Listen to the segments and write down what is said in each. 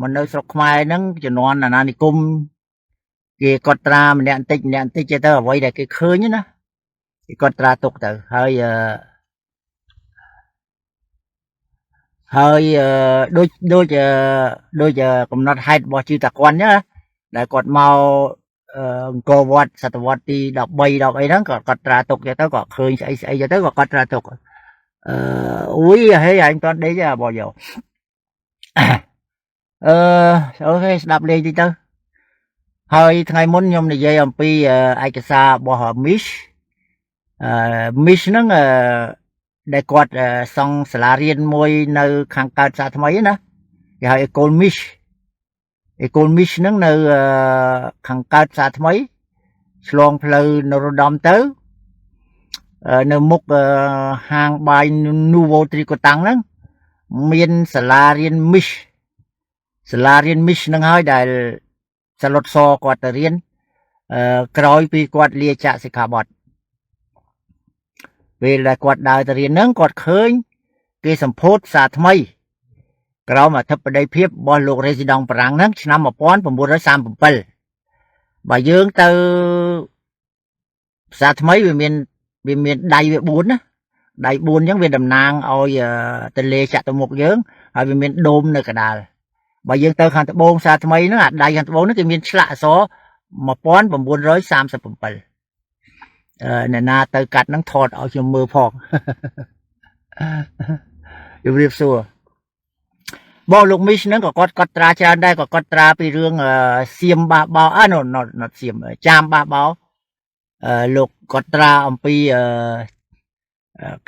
mình nơi sọc mai nắng cho non là nani cung kia con tra mình đạn tích cho tao vậy để cái khơi nhá nó cái con tra tục từ hơi hơi đôi giờ cũng nó hay bỏ chữ tạc quan nhá để còn mau cô vọt sát vọt đi đọc bay đọc ấy đó còn tra tục cho tao còn khơi ấy cho tao còn con tra tục ui hay anh con đấy chứ bao giờ ok đạp lên đi tao hơi ngày muốn nhom này dây ông pi ai cái xa bỏ họ miss nó để quạt xong salarian môi nơi khang cao xa tham ấy nè cái ecol miss nó nơi khang cao xa tham ấy long pleu nó đom tới nơi mục hàng bài nuvo tri có tăng đó miền salarian miss nó hơi đại salot so quạt riêng cõi pi quạt lia chạ sẽ cả bọt vì là quạt đào tờ riêng nâng quạt khơi cái sầm phốt xả thayเรามาทับประเดี๋ยวเพียบบอลลูกเรซิดองปรังนั้นนำมาป้อนผมบูรสามผมเปิลบ่ยืงเตอสาทำไมวิเมียนได้เวบุญนะได้บุญยังเวียนดำนางเอาตะเลจัดตะมกยืงเอาวิเมียนโดมในกระดาษบ่ยืงเตอขันตะโบงสาทำไมนั่นได้ขันตะโบงนั่นก็มีฉลาซอมาป้อนผมบูรสามสิบผมเปิลเนี่ยนาเตอกัดนั่งถอดเอาจมือพอกอยู่เรียบซัวบอลลูกมิชนั้นก็กดตราจานได้ก็กดตราไปเรื่องเสียมบาเบาnotเสียมจามบาเบาลูกกดตราอมปี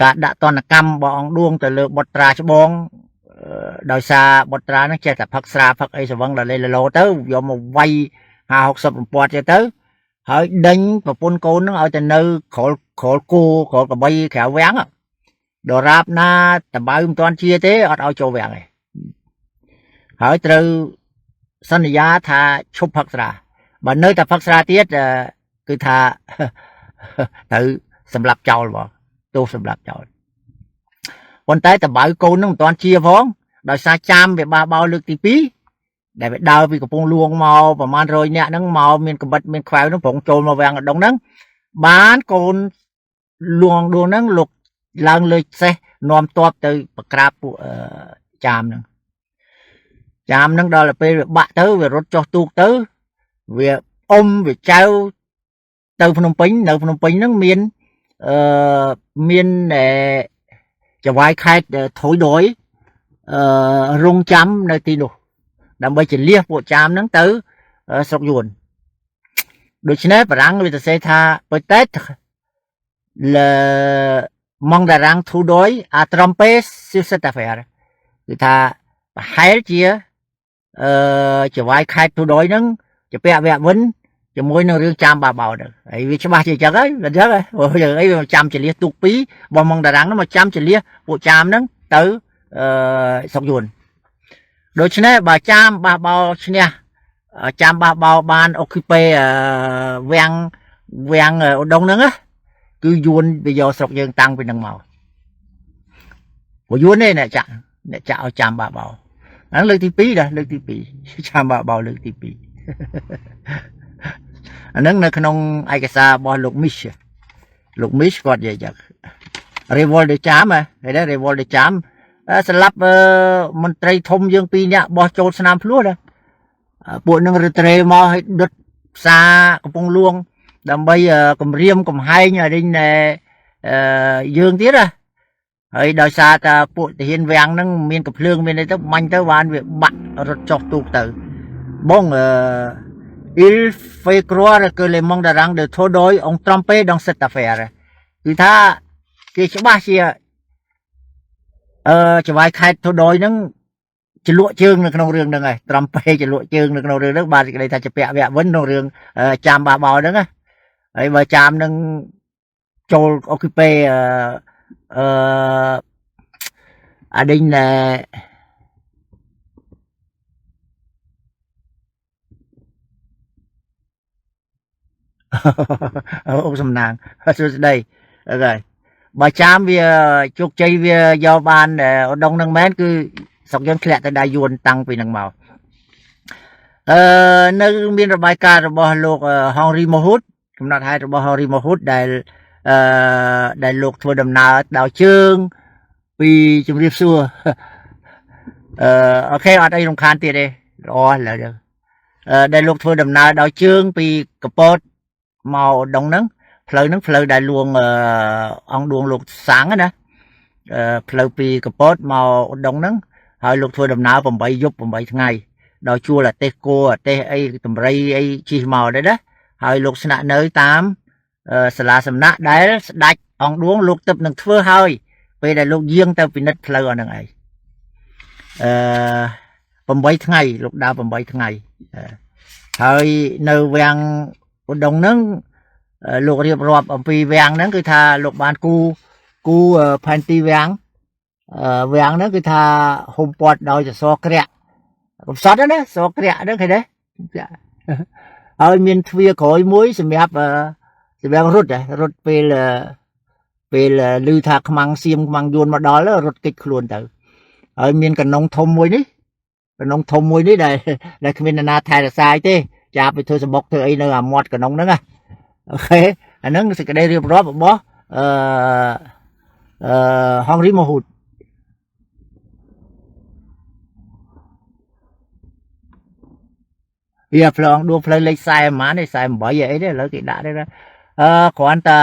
กะดะตอนกรรมบองดวงแต่เลือกบทตราชบองโดยซาบทตรานั้นจะแต่พักสราพักไอ้สวังละเลยละโลเต้ยอมมาไว50 ปอนด์จะเต้หายดึงปะปนโกนนั่งเอาแต่เนื้อขอกูขอกระบายแขวแหวงอ่ะดอราบหน้าแต่ใบตอนเชียเต้เอาโจแหวงเลยหายตรึสัญญาทาชุบพักษาบันเนยแต่พักษาเตี้ยคือทาถือสำหรับเจ้าหรอตัวสำหรับเจ้าคนใต้แต่ใบโกนนั่งตอนเชียพ้องโดยซาจามไปบาเบาลึกตีปีได้ไปดาวไปกับพงลวงเมาประมาณrồiเนี่ยนั่งเมาเมียนกบฏเมียนควายนั่งผงโจมมาแวงตรงนั้นบ้านโกนลวงดวงนั่งหลุกลังเลยเซ่นอมตัวไปประกราบจามนั่งจามนั่งดอลไปบะเต้ไปรถจอดตูกเต้ไปอมไปเจ้าเต้พนมปิงเต้พนมปิงนั่งเมียนจะไว้ใครถอยโดยรงจำในตีนูđâm bây chỉ liếc bộ chạm nắng tới sọc yuan đối với này rằng người ta sẽ tha bởi tết là mong đã rằng thu đối trumpet siêu set affair người ta hai chia chỉ vài khai thu đối nắng chỉ bẹ bẹ vấn chỉ môi nó riêng chạm bà bảo được ấy vì cho ba chỉ chắc ấy là chắc ấy bây giờ ấy chạm chỉ liếc tục pí bọn mong đã rằng nó mà chạm chỉ liếc bộ chạm nắng tới sọc yuanโดยเฉพาะบาจามบาเบาเนี่ยจามบาเบาบานโอคิเปเวียงดงนึงอ่ะคือยูนไปยอสกยังตังเป็นดังเมาหัวยูนเนี่ยจะเอาจามบาเบานั่นเลือกที่ปีนะเลือกที่ปีจามบาเบาเลือกที่ปีอันนั้นในขนมไอกษาบอลลูกมิชก็จะเรวอลเดจามอ่ะเห็นไหมเรวอลเดจามสลับมันไตรทมยังปีเนี่ยบอโจสนามพลุเลยปวดนั่งเตรมาให้ดุดซากระปงลวงดำใบกำเรียมกำไฮเนี่ยดินยืงtiết à ấy đòi xa ta pụi thì hiền vàng nâng miền cặp lương miền đây tóc manh tới van việc bận rồi chọc tụt từ bông il phải croire que les monde rang de thôi đôi ông trompe dans cette affaire thì tha cái số ba chiaจะไว้ใครทดอยนั่งจะลวกเชิงในขนมเรื่องนั่งไงตรัมเปจะลวกเชิงในขนมเรื่องนั่งบาดอะไรถ้าจะเปะแวะวันขนมเรื่องจามบาบอนั่งไงไอ้บาจามนั่งโจลโอคิเปอดินông sầm nàng đây rồi bà chám vì chụp chơi vì do ban để đông năng mến cứ sọc dân khẹt tại đại yuan tăng vì năng màu នៅមានរបាយការណ៍របស់លោកហងរីម៉ូហ៊ូតកំណត់ហេតុរបស់ហងរីម៉ូហ៊ូតដែលលោកធ្វើដំណើរដោយជើងពីជំរាបសួរអូខេអត់អីរំខានទៀតទេល្អឥឡូវដែលលោកធ្វើដំណើរដោយជើងពីកពតមកដងហ្នឹងផ្លូវដែលលួងអង្គឌួងលោកសាំងណាផ្លូវពីកពតមកដងហ្នឹងហើយលោកធ្វើដំណើរ8យប់8ថ្ងៃដោយជួលអាទេសគោអាទេសអីតម្រៃអីជិះមកដែរណាហើយលោកស្នាក់នៅតាមសាលាសំណាក់ដែលស្ដេចអង្គឌួងលោកទឹកនឹងធ្វើហើយពេលដែលលោកយាងទៅពិនិត្យផ្លូវអស់ហ្នឹងឯង8ថ្ងៃលោកដើរ8ថ្ងៃហើយនៅវាំងឧដុង្គហ្នឹងលោករៀបរាប់អំពីវាំងហ្នឹងគឺថាលោកបានគូផែនទីវាំងហ្នឹងគឺថាហុំព័ទ្ធដោយសសរក្រាក់កំសត់ណាសសរក្រាក់ហ្នឹងឃើញទេហើយមានទ្វារក្រោយមួយសម្រាប់រត់ពេលឮថាខ្មាំងសៀមខ្មាំងយួនមកដល់រត់គេចខ្លួនទៅហើយមានកណ្ដុងធំមួយនេះដែលគ្មាននរណាថែរក្សាទេចាប់ไปធ្វើសបុកធ្វើអីនៅអាមាត់កណ្ដុងហ្នឹងណាអូខេអាហ្នឹងសេចក្តីរៀបរាប់របស់ហងរីម៉ូហ៊ូតវាផ្លងដួងផ្លូវលេខ40ម៉ានទេ48អីទេឥឡូវគេដាក់ទេគ្រាន់តែ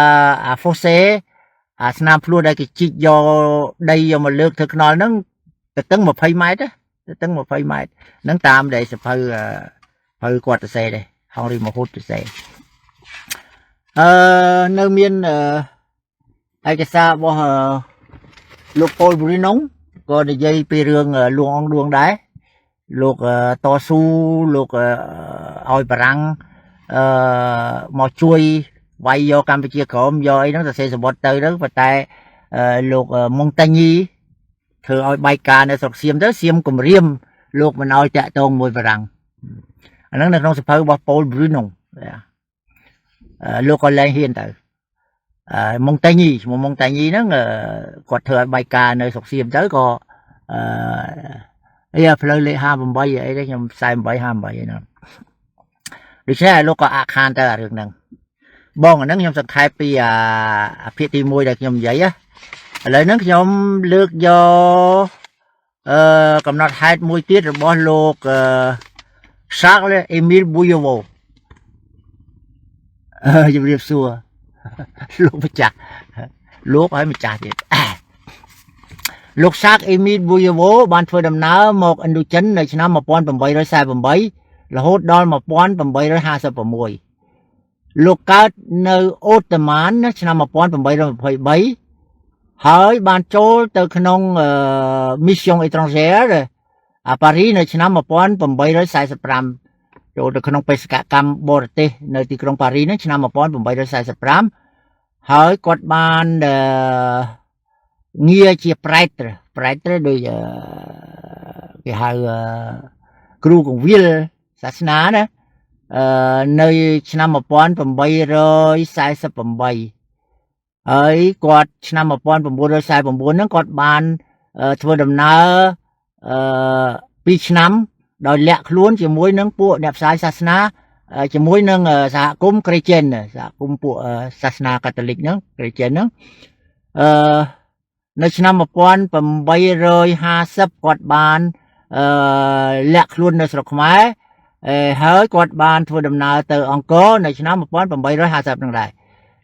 អាហ្វូសេអាស្នាមភ្លួដែលគេជីកយកដីយកមកលើកធ្វើខ្នល់ហ្នឹងទៅតឹង20ម៉ែត្រទៅតឹង20ម៉ែត្រហ្នឹងតាមដែលសភៅគាត់ទៅសេដែរហងរីម៉ូហ៊ូតទៅសេនៅមានឯកសាររបស់លោកប៉ូលប៊ូរីណុងក៏និយាយពីរឿងលួងអង្គឌួងដែរលោកតស៊ូលោកឲ្យបារាំងមកជួយវាយយកកម្ពុជាក្រមយកអីហ្នឹងសរសេរសម្បត្តិទៅប៉ុន្តែលោកមុងតាញីធ្វើឲ្យបែកការនៅស្រុកសៀមទៅសៀមគម្រាមលោកមិនឲ្យតាក់ទងមួយបារាំងអាហ្នឹងនៅក្នុងសភៅរបស់ប៉ូលប៊ូរីណុងលោកក៏លែងហ៊ានទៅមុងតាញីឈ្មោះមុងតាញីហ្នឹងគាត់ធ្វើឲ្យបែកការនៅស្រុកសៀមទៅក៏ផ្លូវលេខ58អីទេខ្ញុំ48 58អីហ្នឹងដូច្នេះលោកក៏អាខានទៅអារឿងហ្នឹងបងអាហ្នឹងខ្ញុំសង្ខេបពីអាភាគទី1ដែលខ្ញុំនិយាយឥឡូវហ្នឹងខ្ញុំលើកយកកំណត់ហេតុមួយទៀតរបស់លោកCharles Émile Bouilleveauជំរាបសួរលោកម្ចាស់លោកហើយម្ចាស់ទៀតលោក Charles Émile Bouilleveau បានធ្វើដំណើរមកឥណ្ឌូចិននៅឆ្នាំ1848រហូតដល់1856លោកកើតនៅអូតម៉ានឆ្នាំ1823ហើយបានចូលទៅក្នុង Mission étrangère អាប៉ារីនៅឆ្នាំ1845ចូលទៅក្នុងបេសកកម្មបរទេសនៅទីក្រុងប៉ារីហ្នឹងឆ្នាំ1845ហើយគាត់បានងារជាប្រែតដូចគេហៅគ្រូកងវិលសាសនាណានៅឆ្នាំ1848ហើយគាត់ឆ្នាំ1949ហ្នឹងគាត់បានធ្វើដំណើរ2ឆ្នាំដោយលាក់ខ្លួនជាមួយនឹងពួកអ្នកផ្សាយសាសនាជាមួយនឹងសហគមន៍គ្រីស្ទានសហគមន៍ពួកសាសនាកាតូលិកហ្នឹងគ្រីស្ទានហ្នឹងនៅឆ្នាំ1850គាត់បានលាក់ខ្លួននៅស្រុកខ្មែរហើយគាត់បានធ្វើដំណើរទៅអង្គរនៅឆ្នាំ1850ហ្នឹងដែរ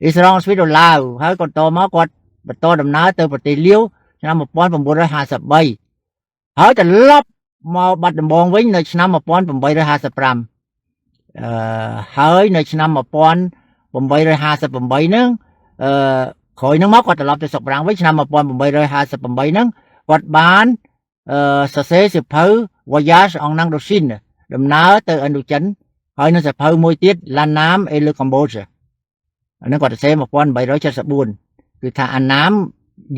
អ៊ីស្រង់ស្វីតឡាវហើយគាត់តមកគាត់បន្តដំណើរទៅប្រទេសលាវឆ្នាំ1953ហើយត្រឡប់មកបាត់ដំបងវិញនៅឆ្នាំ1855ហើយនៅឆ្នាំ1858ហ្នឹងក្រោយហ្នឹងមកគាត់ត្រឡប់ទៅស្រុកបារាំងវិញឆ្នាំ1858ហ្នឹងគាត់បានសរសេរសៀវភៅ Voyage en Indochine ដំណើរទៅឥណ្ឌូចិនហើយនៅសៀវភៅមួយទៀត La Nam et le Cambodge អានេះគាត់សរសេរ1874គឺថាអាណាម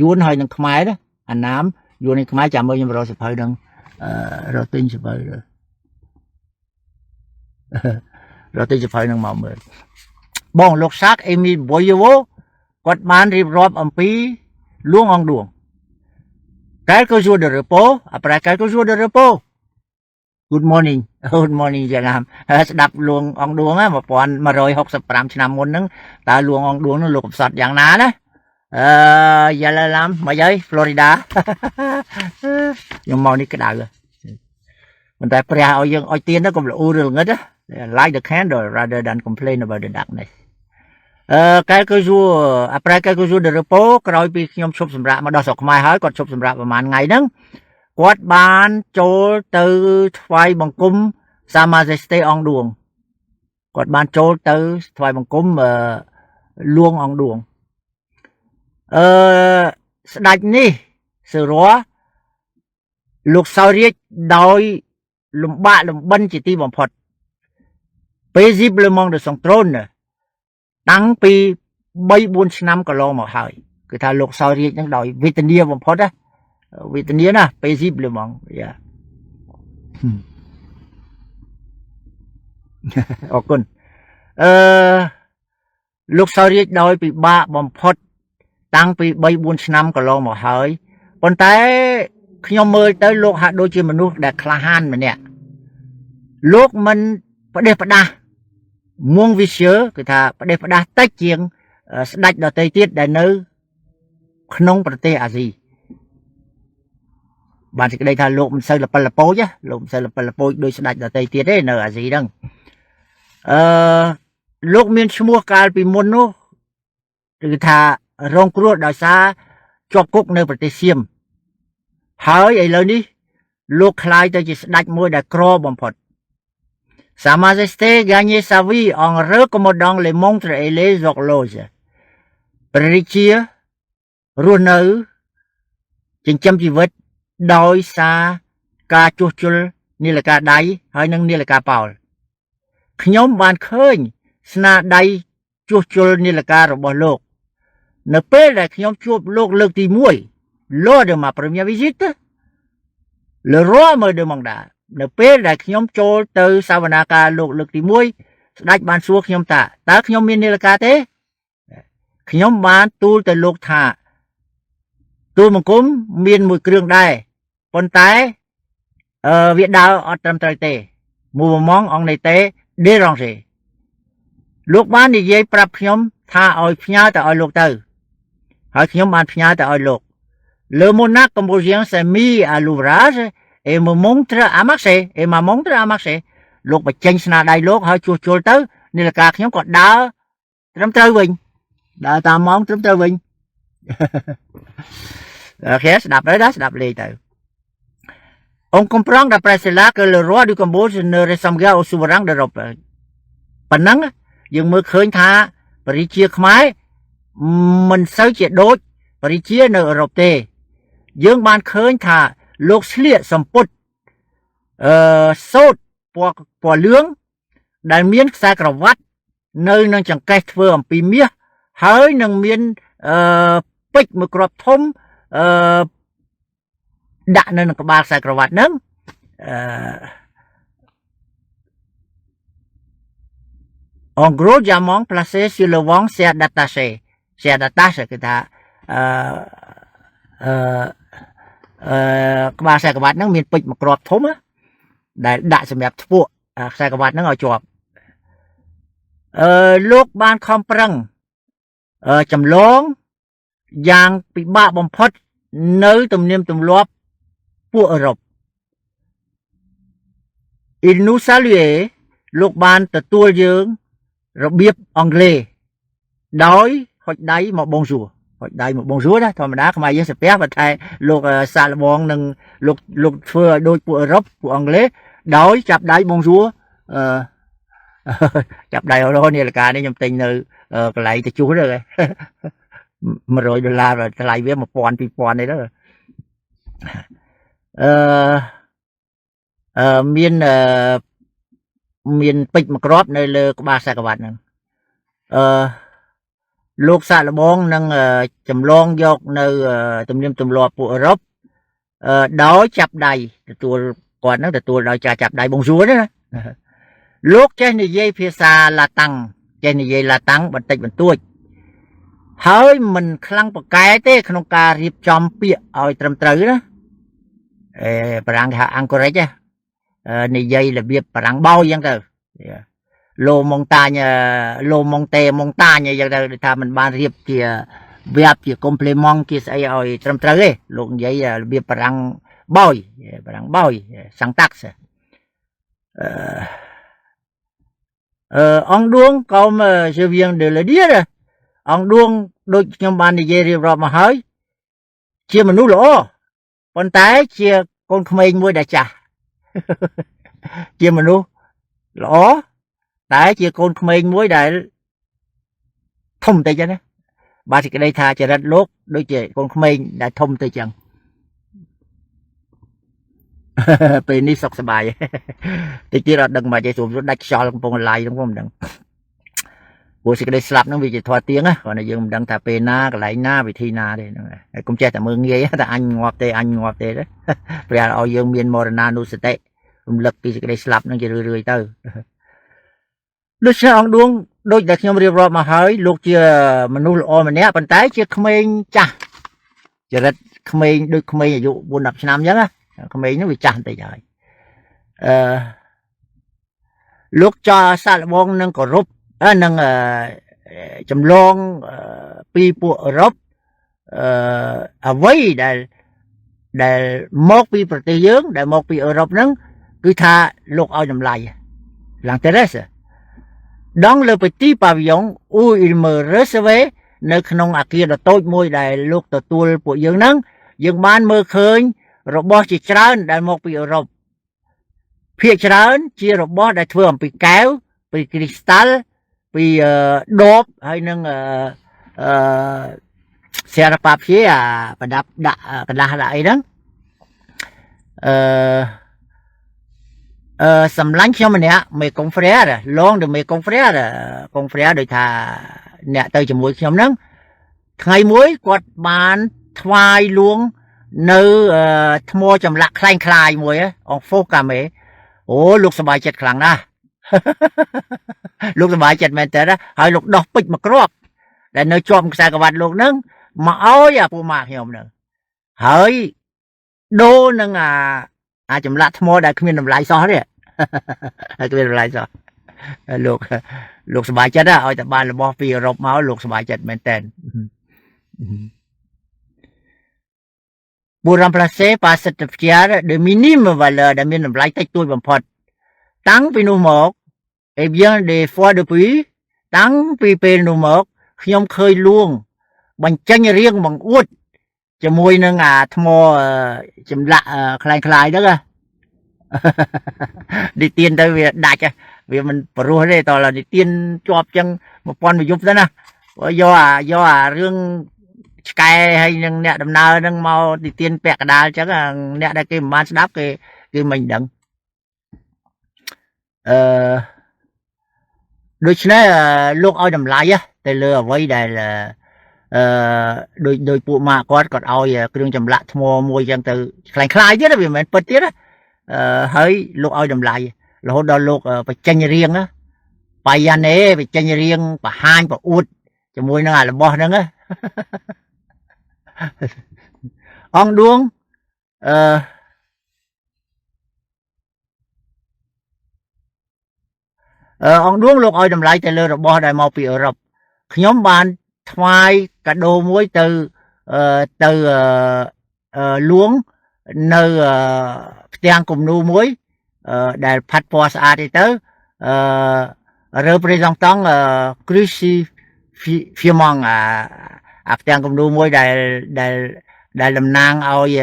យួនហើយនឹងខ្មែរណាអាណាមយួននឹងខ្មែរចាំមើលខ្ញុំរកសៀវភៅហ្នឹងរកទិញសៀវភៅហ្នឹងមកមើលបងលោកសាកអេមីលប៊ុយវ៉ូគាត់បានរៀបរាប់អំពីលួងអង្គឌួងQuelques jours de repos après quelques jours de repos good morning good morning ចាណាមស្ដាប់លួងអងដួង1165ឆ្នាំមុនហ្នឹងតើលួងអងដួងហ្នឹងលោកកំសត់យ៉ាងណាណាយ៉ាឡាឡាំមកហើយ Florida ខ្ញុំមកនេះក្តៅប៉ុន្តែព្រះឲ្យយើងឲ្យទៀនទៅកុំលូរឿងងឹត light the candle rather than complain about the darkness quelques jours après quelques jours de repos ក្រោយពីខ្ញុំឈប់សម្រាកមកដល់ស្រុកខ្មែរហើយគាត់ឈប់សម្រាកប្រហែលថ្ងៃហ្នឹងគាត់បានចូលទៅថ្វាយបង្គំសាម៉ាសេស្តេអង្គឌួងគាត់បានចូលទៅថ្វាយបង្គំលួងអង្គឌួងស្ដេចនេះសឺរ៉ាលោកសោយរាជដោយលំបាកលំបិនជាទីបំផុត paisiblement de son trône តាំងពី3-4 ឆ្នាំកន្លងមកហើយគឺថាលោកសោយរាជនឹងដោយវេទនាបំផុតណាវេទនាណា paisiblement យ៉ាអរគុណលោកសោយរាជដោយពិបាកបំផុតតាំងពី3-4 ឆ្នាំកន្លងមកហើយប៉ុន្តែខ្ញុំមើលទៅលោកហាក់ដូចជាមនុស្សដែលក្លាហានម្នាក់លោកមិនផ្ដេសផ្ដាស់មួងវិសើគឺថាផ្ដេសផ្ដាស់តិចជាងស្ដេចដទៃទៀតដែលនៅក្នុងប្រទេសអាស៊ីបានសេចក្តីថាលោកមិនសូវលពិលលពូចលោកមិនសូវលពិលលពូចដោយស្ដេចដទៃទៀតទេនៅអាស៊ីហ្នឹងលោកមានឈ្មោះកាលពីមុននោះគឺថារងគ្រោះដោយសារជាប់គុកនៅប្រទេសសៀមហើយឥឡូវនេះលោកคล้ายទៅជាស្ដេចមួយដែលក្របំផុត Sa Majesté gagnait sa vie en recommandant les montres et les horloges ព្រះរាជារស់នៅចិញ្ចឹមជីវិតដោយសារការជួសជុលនាឡិកាដៃហើយនិងនាឡិកាប៉ោលខ្ញុំបានឃើញស្នាដៃជួសជុលនាឡិការបស់លោកនៅពេលដែលខ្ញុំជួបលោកលើកទី1 lors de ma première visite le roi me demanda នៅពេលដែលខ្ញុំចូលទៅសវនាការលោកលើកទី1ស្ដេចបានសួរខ្ញុំថាតើខ្ញុំមាននាឡិកាទេខ្ញុំបានទូលទៅលោកថាទូលបង្គំមានមួយគ្រឿងដែរប៉ុន្តែវាដើរអត់ត្រឹមត្រូវទេ mouvement en était dérangé លោកបាននិយាយប្រាប់ខ្ញុំថាឲ្យផ្ញើទៅឲ្យលោកទៅហើយខ្ញុំបានផ្ញើទៅឲ្យលោក Le monarque cambodgien s'est mis à l'ouvrage et me montre à marcher et m'a montré à marcher លោកបញ្ចេញស្នាដៃលោកហើយជួសជុលទៅនាឡិកាខ្ញុំក៏ដើរត្រឹមត្រូវវិញដើរតាមម៉ោងត្រឹមត្រូវវិញអូខេស្ដាប់ហើយណាស្ដាប់លេងទៅ On comprend d'après cela que le roi du Cambodge ne ressemblait au souverain d'Europe ប៉ុណ្ណឹងយើងមើលឃើញថាព្រះរាជាខ្មែរមិនសូវជាដូចព្រះរាជានៅអឺរ៉ុបទេយើងបានឃើញថាលោកស្លៀកសម្ពុតសូត្រពណ៌លឿងដែលមានខ្សែក្រវ៉ាត់នៅនឹងចង្កេះធ្វើអំពីមាសហើយនឹងមានពេជ្រមួយគ្រាប់ធំដាក់នៅក្នុងក្បាលខ្សែក្រវ៉ាត់ហ្នឹងEn gros diamant placé sur le vent c'est attaché គឺថាក្បាលខ្សែក្រវ៉ាត់ហ្នឹងមានពេជ្រមួយគ្រាប់ធំដែលដាក់សម្រាប់ធ្ពក់ខ្សែក្រវ៉ាត់ហ្នឹងឲ្យជាប់លោកបានខំប្រឹងចម្លងយ៉ាងពិបាកបំផុតនៅទំនៀមទម្លាប់ពួកអឺរ៉ុប Il nous saluait លោកបានទទួលយើងរបៀបអង់គ្លេសដោយហុចដៃមកបងសួរហុចដៃមកបងសួរណាធម្មតាខ្មែរយើងសាពះប៉ុន្តែលោកសាកល្បងនឹងលោកធ្វើឲ្យដូចពួកអឺរ៉ុបពួកអង់គ្លេសដោយចាប់ដៃបងសួរចាប់ដៃរហូតនាឡិកានេះខ្ញុំទិញនៅកន្លែងទៅជួសទៅ$100ថ្លៃវា1000 2000នេះទៅមានពេជ្រមួយគ្រាប់នៅលើក្បាលខ្សែក្រវ៉ាត់ហ្នឹងលោកសាកល្បងនឹងចម្លងយកនៅទំនៀមទម្លាប់ពួកអឺរ៉ុបដោយចាប់ដៃទទួលគាត់ហ្នឹងទទួលដោយការចាប់ដៃបងសួរណាលោកចេះនិយាយភាសាឡាតាំងចេះនិយាយឡាតាំងបន្តិចបន្តួចហើយមិនខ្លាំងប្រកែទេក្នុងការរៀបចំពាក្យឲ្យត្រឹមត្រូវណាបារាំងគេហៅ encourage និយាយរបៀបបារាំងបោយអញ្ចឹងទៅលោម៉ុងតាញលោម៉ុងតេម៉ុងតាញអញ្ចឹងទៅថាมันបានរៀបជាវាបជា complement ជាស្អីឲ្យត្រឹមត្រូវទេលោកនិយាយរបៀបបារាំងបោយសង្តាក់អង្គឌួងកុំជាវៀង de le dire អង្គឌួងដូចខ្ញុំបាននិយាយរៀបរាប់មកហើយជាមនុស្សល្អប៉ុន្តែជាកូនក្មេងមួយដែលចាស់ជាមនុស្សល្អតែជាកូនក្មេងមួយដែលធំតិចណាបាទសេចក្តីថាចរិតលោកដូចជាកូនក្មេងដែលធំទៅចឹងពេលនេះសុខសប្បាយតិចទៀតអត់ដឹងមកចេះស្រួលដាច់ខ្យល់កំពុងឡាយហ្នឹងខ្ញុំមិនដឹងព្រោះសេចក្តីស្លាប់ហ្នឹងវាជាធម៌ទៀងណាគ្រាន់តែយើងមិនដឹងថាពេលណាកន្លែងណាវិធីណាទេហ្នឹងហើយកុំចេះតែមើងងាយតែអញងាប់ទេព្រះឲ្យយើងមានមរណានុសតិរំលឹកពីសេចក្តីស្លាប់ហ្នឹងជារឿយៗទៅដូច្នេះអង្គឌួងដូចដែលខ្ញុំរៀបរាប់មកហើយលោកជាមនុស្សល្អម្នាក់ប៉ុន្តែជាក្មេងចាស់ចរិតក្មេងដូចក្មេងអាយុ 4-10 ឆ្នាំអញ្ចឹងណាក្មេងនោះវាចាស់បន្តិចហើយលោកចោសាក់លបងនឹងគោរពនឹងចម្លងពីពួកអឺរ៉ុបអ្វីដែលមកពីប្រទេសយើងដែលមកពីអឺរ៉ុបហ្នឹងគឺថាលោកឲ្យតម្លៃ l'intéresse dans le petit pavillon où il me recevait នៅក្នុងអាគារដ៏តូចមួយដែលលោកទទួលពួកយើងហ្នឹងយើងបានមើលឃើញរបស់ជាច្រើនដែលមកពីអឺរ៉ុបភាគច្រើនជារបស់ដែលធ្វើអំពីកែវពីគ្រីស្តាល់ពីដបហើយនឹងសារប៉ាភីប្រដាប់ដាក់កន្លះដាក់អីហ្នឹងសម្លាញ់ខ្ញុំម្នាក់មេកុងហ្វ្រែឡងទៅមេកុងហ្វ្រែដូចថាអ្នកទៅជាមួយខ្ញុំហ្នឹងថ្ងៃមួយគាត់បានថ្វាយលួងនៅថ្មចម្លាក់คล้ายៗមួយអង្គហ្វូកាមេអូលោកសប្បាយចិត្តខ្លាំងណាស់លោកសប្បាយចិត្តមែនតើហើយលោកដោះពេជ្រមួយគ្រាប់ដែលនៅជាប់ខ្សែក្រវ៉ាត់លោកហ្នឹងមកឲ្យអាពូម៉ាក់ខ្ញុំហ្នឹងហើយដូរនឹងអាចម្លាក់ថ្មដែលគ្មានតម្លៃសោះទេគ្មានតម្លៃសោះលោកសប្បាយចិត្តឲ្យតែបានរបស់ពីអឺរ៉ុបមកលោកសប្បាយចិត្តមែនតើPour remplacer par cette pierre de minime valeur ដែលមានតម្លៃតិចតួចបំផុតតាំងពីនោះមកet bien des fois depuis តាំងពីពេលនោះមកខ្ញុំឃើញលួងបញ្ចេញរៀងបង្អួតជាមួយនឹងអាថ្មចម្លាក់คล้ายៗហ្នឹងនិទានទៅវាដាច់វាមិនព្រោះទេតើនិទានជាប់ចឹង1000មួយយប់ទៅណាយកអារឿងឆ្កែហើយនឹងអ្នកដំណើរហ្នឹងមកនិទានពាក់កដាលចឹងអ្នកដែលគេមិនបានស្ដាប់គេមិនដឹងដូច្នេះលោកឲ្យតម្លៃទៅលើអ្វីដែលដោយពួកម៉ាក់គាត់ឲ្យគ្រឿងចម្លាក់ថ្មមួយចឹងទៅคล้ายៗទៀតវាមិនមែនពិតទៀតហើយលោកឲ្យតម្លៃរហូតដល់លោកបញ្ចេញរៀងបាយយ៉ាណេបញ្ចេញរៀងបង្ហាញប្រអួតជាមួយនឹងអារបស់ហ្នឹងអង្គឌួងអង្គឌួងលោកឲ្យតម្លៃទៅលើរបស់ដែលមកពីអឺរ៉ុបខ្ញុំបានថ្វាយកាដូមួយទៅលួងនៅផ្ទាំងគំនូរមួយដែលផាត់ពណ៌ស្អាតទៅrepresentant crucifixion អាផ្ទាំងគំនូរមួយដែលតំណាងឲ្យ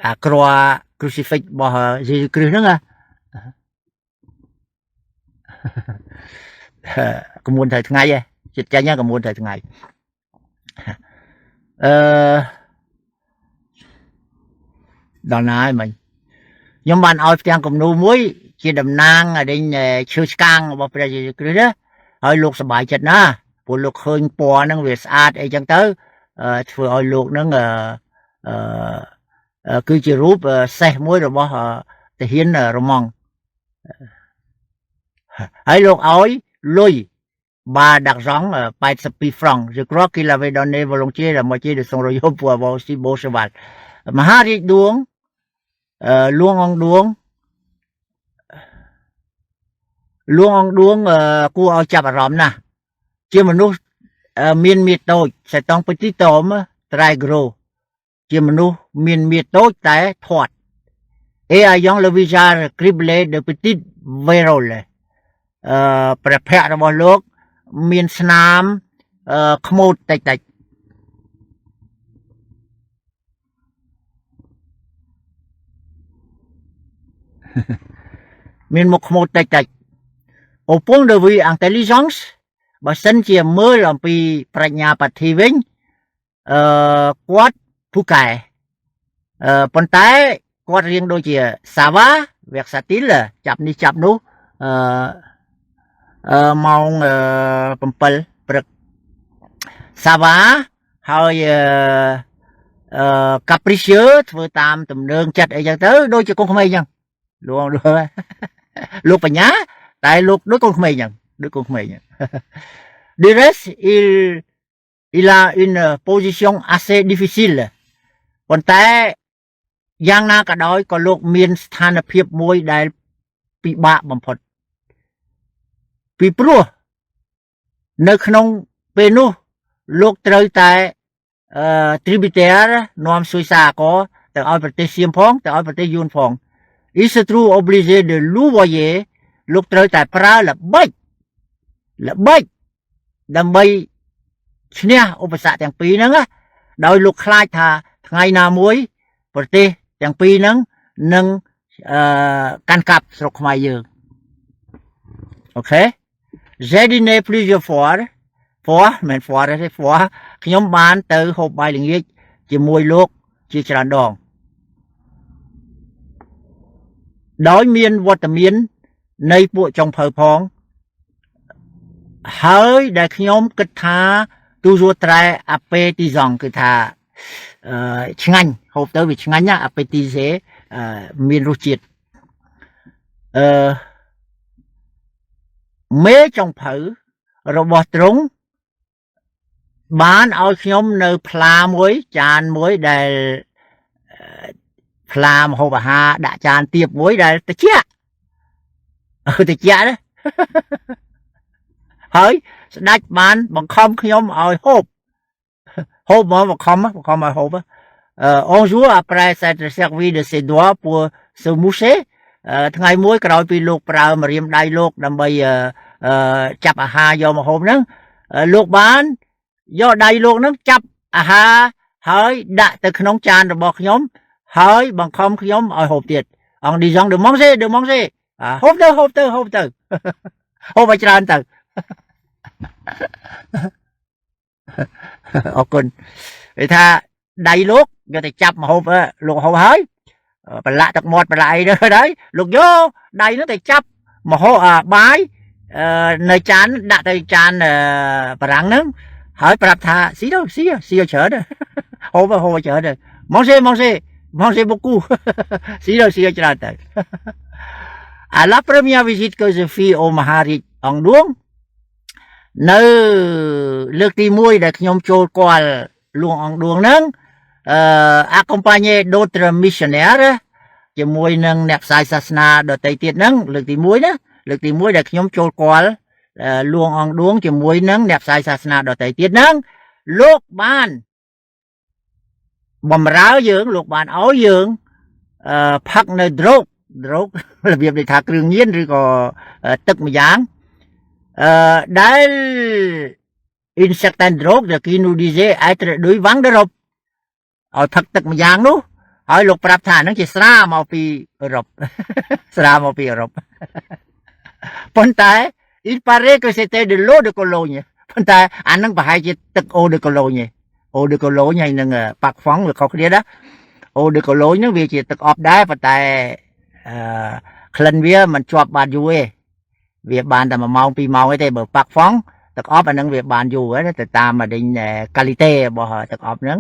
អាក្រ័ crucifix របស់យេស៊ូគ្រីស្ទហ្នឹងកមុនត្រូវថ្ងៃចិត្តចាញ់កមុនត្រូវថ្ងៃដល់ណាហើយមិញខ្ញុំបានឲ្យផ្ទាំងគំនូរមួយជាតំណាងដេញឈើឆ្កាងរបស់ព្រះយេស៊ូគ្រីស្ទហើយលោកសប្បាយចិត្តណាស់ព្រោះលោកឃើញពណ៌ហ្នឹងវាស្អាតអីចឹងទៅធ្វើឲ្យលោកហ្នឹងគឺជារូបសេះមួយរបស់ទាហានរ៉ូម៉ង់ហើយលោកឲ្យលុយbah d'argent 82 francs je crois qu'il avait donné volontiers la moitié de son royaume pour avoir aussi beau cheval មហារាជឌួងលួងអង្គឌួង luôn đuông cua ao chập rõm nè chia mà nu miền miệt tôi sẽต้องไปที่ตอมไตรโกรchia mà nu miền tôi tại thoát ê ai yong le visa krible de petit viral ប្រភពរបស់លោកមានស្នាមខ្មោចតិចមានមុខខ្មោចតិច au point de vue intelligence បើសិនជាមើលអំពីប្រាជ្ញាបត្តិវិញគាត់ពូកែប៉ុន្តែគាត់រៀងដូចជាសាវ៉ាវគ្គសាទីលចាប់នេះចាប់នោះម៉ោង7ព្រឹកសាវ៉ាហើយcapricieux ធ្វើតាមទំនើងចិត្តអីចឹងទៅដូចជាកូនក្មេងចឹងលោកបញ្ញាតែលោកដូចកូនក្មេងចឹងដូចកូនក្មេងde reste il a une position assez difficile ប៉ុន្តែយ៉ាងណាក៏ដោយក៏លោកមានស្ថានភាពមួយដែលពិបាកបំផុតពីព្រោះនៅក្នុងពេលនោះលោកត្រូវតែtributaire នាំសុយសាអកទៅឲ្យប្រទេសសៀមផងទៅឲ្យប្រទេសយួនផង il se trouve obligé de louvoyer លោកត្រូវតែប្រើល្បិចដើម្បីឈ្នះឧបសគ្គទាំងពីរហ្នឹងដោយលោកខ្លាចថាថ្ងៃណាមួយប្រទេសទាំងពីរហ្នឹងនឹងកាន់កាប់ស្រុកខ្មែរយើងអូខេ j'ai dîné plusieurs fois មិនfois ទេ fois ខ្ញុំបានទៅហូបបាយល្ងាចជាមួយលោកជាច្រើនដងដោយមានវត្តមាននៃពួកចុងភៅផងហើយដែលខ្ញុំគិតថាទូសួរត្រែអាពេទីសងគឺថាឆ្ងាញ់ហូបទៅវាឆ្ងាញ់ណាអាពេទីសេមានរសជាតិមេចុងភៅរបស់ទ្រង់បានឲ្យខ្ញុំនៅផ្លាមួយចានមួយដែលផ្លាមហូបអាហារដាក់ចានទៀបមួយដែលតិចណាហើយស្ដេចបានបង្ខំខ្ញុំឲ្យហូបមកបង្ខំឲ្យហូបun jour après s'être servi de ses doigts pour se moucher ថ្ងៃមួយក្រោយពីលោកប្រើម្រាមដៃលោកដើម្បីចាប់អាហារយកមកហូបហ្នឹងលោកបានយកដៃលោកហ្នឹងចាប់អាហារហើយដាក់ទៅក្នុងចានរបស់ខ្ញុំហើយបង្ខំខ្ញុំឲ្យហូបទៀតអង្គឌីសង de manger ហូបទៅហូបឲ្យច្រើនទៅអរគុណគេថាដៃលោកយកទៅចាប់មកហូបលោកហូបហើយប្រឡាក់ទឹកមាត់ប្រឡាក់អីទៅហើយលោកយកដៃនោះទៅចាប់មកហូបបាយនៅចានដាក់ទៅចានបារាំងហ្នឹងហើយប្រាប់ថាស៊ីច្រើនហូបច្រើនទៅ manger beaucoup ស៊ីច្រើនទៅà la première visite que je fis au មហារាជអង្គឌួងនៅលើកទី1ដែលខ្ញុំចូលគាល់លួងអង្គឌួងហ្នឹងaccompagné d'autres missionnaires ជាមួយនឹងអ្នកផ្សាយសាសនាដទៃទៀតហ្នឹងលើកទី1ណាលើកទី1ដែលខ្ញុំចូលគាល់លួងអង្គឌួងជាមួយនឹងអ្នកផ្សាយសាសនាដទៃទៀតហ្នឹងលោកបានបំរើយើងលោកបានឲ្យយើងផឹកនៅដ្រូករបៀបដូចថាគ្រឿងញៀនឬក៏ទឹកម្យ៉ាងដែល une certaine drogue qui nous disait être ដូចវ៉ាំងដឺរ៉ុបឲ្យផឹកទឹកម្យ៉ាងនោះហើយលោកប្រាប់ថាហ្នឹងជាស្រាមកពីអឺរ៉ុបប៉ុន្តែ il paraît que c'était de l'eau de Cologne ប៉ុន្តែអាហ្នឹងប្រហែលជាទឹក eau de Cologne ហើយនឹងប៉ាក់ហ្វង់វាខុសគ្នាណា eau de Cologne ហ្នឹងវាជាទឹកអប់ដែរប៉ុន្តែក្លិនវាមិនជាប់បានយូរទេវាបានតែ1ម៉ោង2ម៉ោងទេបើប៉ាក់ហ្វង់ទឹកអប់អាហ្នឹងវាបានយូរទៅតាមដេញ quality របស់ទឹកអប់ហ្នឹង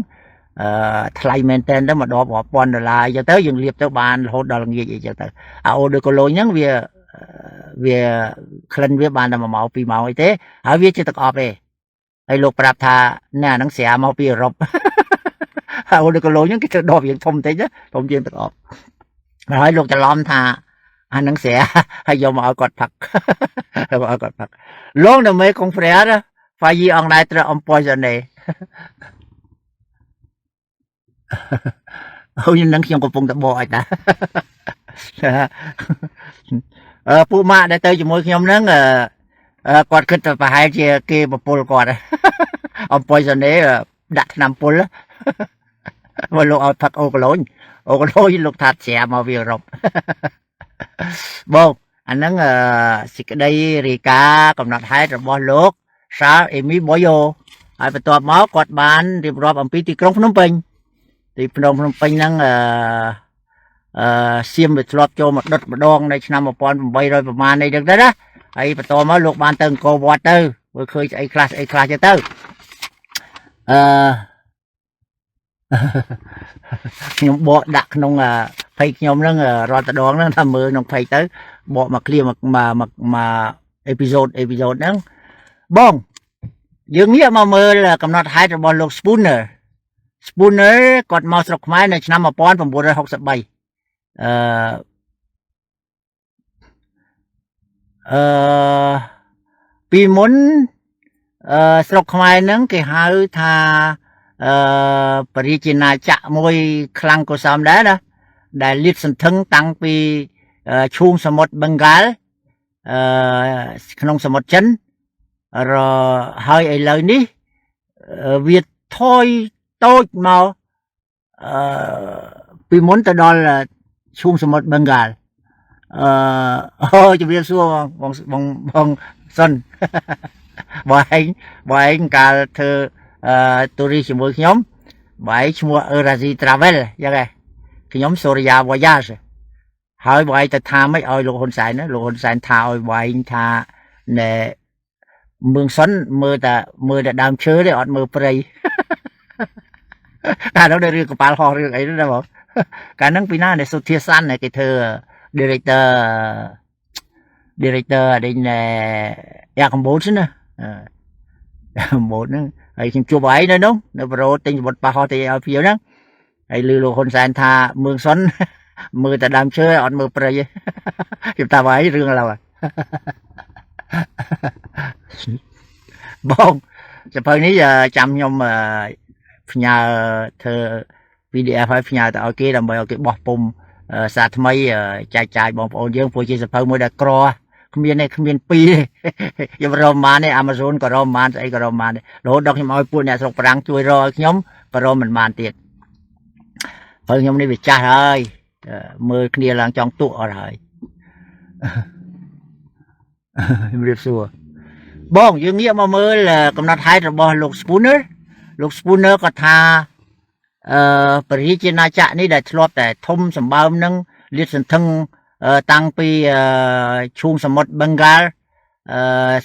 ថ្លៃមែនតើទៅមកដបរាប់ពាន់ដុល្លារអីចឹងទៅយើងលាបទៅបានរហូតដល់ល្ងាចអីចឹងទៅអា eau de Cologne ហ្នឹងវាក្លិនវាបានតែ1ម៉ោង2ម៉ោងអីទេហើយវាជាទឹកអប់ទេហើយលោកប្រាប់ថាណែអាហ្នឹងស្រាមកពីអឺរ៉ុបeau de Cologne ហ្នឹងគេទៅដបយើងធំតិចធំជាងទឹកអប់ហើយលោកច្រឡំថា anh nắng sẽ hay dùng ở cọt phật ở cọt phật luôn là mấy con phèo đó phải gì ông này ông poison này hầu như nắng trong cái vùng tập bò ta phụ mạ đã tới cho mỗi khi ông nắng quạt khít phải hai chia kia một pol quạt ông poison này đặt nằm pol mà lúc ở phật ô cái lối lúc thật sẽ mà việc rộng bông anh nắng xịt cái đây rì cá cầm nát hai rồi bỏ lốp sao em mới bỏ vô ai phải tọa máu quạt bàn thì rọp ông pi krong phnom penh thì phnom penh nắng xiêm bị lọp cho một đất một đòn này năm một pon bay rồi mà này được đấy đó ai phải tọa máu lục bàn từng cô bọt tư vừa khơi ai class cho tư nhóm bộ đặt nông phải nhóm nó rồi ta đoán nó tham mơ nông phải tới bộ mà clear mà episode đó bông dương nghĩa mà mơ là cầm nọt hai bộ lục spooner còn mau sọc máy này năm một pon 967ปีមុនស្រុកខ្មែរហ្នឹងគេហៅថាបរិជាណាចក្រមួយខ្លាំងក៏សំដែរណាដែលលាតសន្ធឹងតាំងពីឈូងសមុទ្របឹងហ្គាល់ក្នុងសមុទ្រចិនហើយឥឡូវនេះវាថយតូចមកពីមុនទៅដល់ឈូងសមុទ្របឹងហ្គាល់ជំរាបសួរបងសុនបើឯងកាលធ្វើទូរីជាមួយខ្ញុំបើឯងឈ្មោះ Eurasia Travel យ៉ាងហ៎ខ្ញុំសូរិយា Voyage ហើយបើឯងទៅថាមិនឲ្យលោកហ៊ុនសែនណាលោកហ៊ុនសែនថាឲ្យបើឯងថាណែមឿងសុនមើលតែដើមឈើទេអត់មើលព្រៃតែដល់រឿងកប៉ាល់ហោះរឿងអីហ្នឹងបងកាលហ្នឹងពីណានៃសុធាសាន់គេធ្វើ director ដេញយ៉ាកម្ពុជាណាកម្ពុជាហ្នឹងហើយខ្ញុំជួបឯងនៅនោះនៅប្រូទិញសម្បត្តិប៉ះហោះទៅឲ្យភៀវហ្នឹងហើយលឺលោកហ៊ុនសែនថាមឿងសុនមើលតែដើមឈើអត់មើលព្រៃទេខ្ញុំថាឯងរឿងឡើយបងសភៅនេះចាំខ្ញុំផ្ញើធ្វើ PDF ឲ្យផ្ញើទៅឲ្យគេដើម្បីឲ្យគេបោះពុំសារថ្មីចែកចាយបងប្អូនយើងព្រោះជាសភៅមួយដែលក្រគ្មានពីរខ្ញុំរមបានទេ Amazon ក៏រមបានស្អីក៏រមបានដែររហូតដល់ខ្ញុំឲ្យពួកអ្នកស្រុកប្រាំងជួយរកឲ្យខ្ញុំក៏រមមិនបានទៀតព្រោះខ្ញុំនេះវាចាស់ហើយមើលគ្នាឡើងចង់ទុកអត់ហើយជំរាបសួរបងយើងងាកមកមើលកំណត់ហេតុរបស់លោក Spooner ក៏ថាបរិជាណាចក្រនេះដែលធ្លាប់តែធំសម្បើមនឹងលាតសន្ធឹងតាំងពីឈូងសមុទ្របឹងហ្គាល់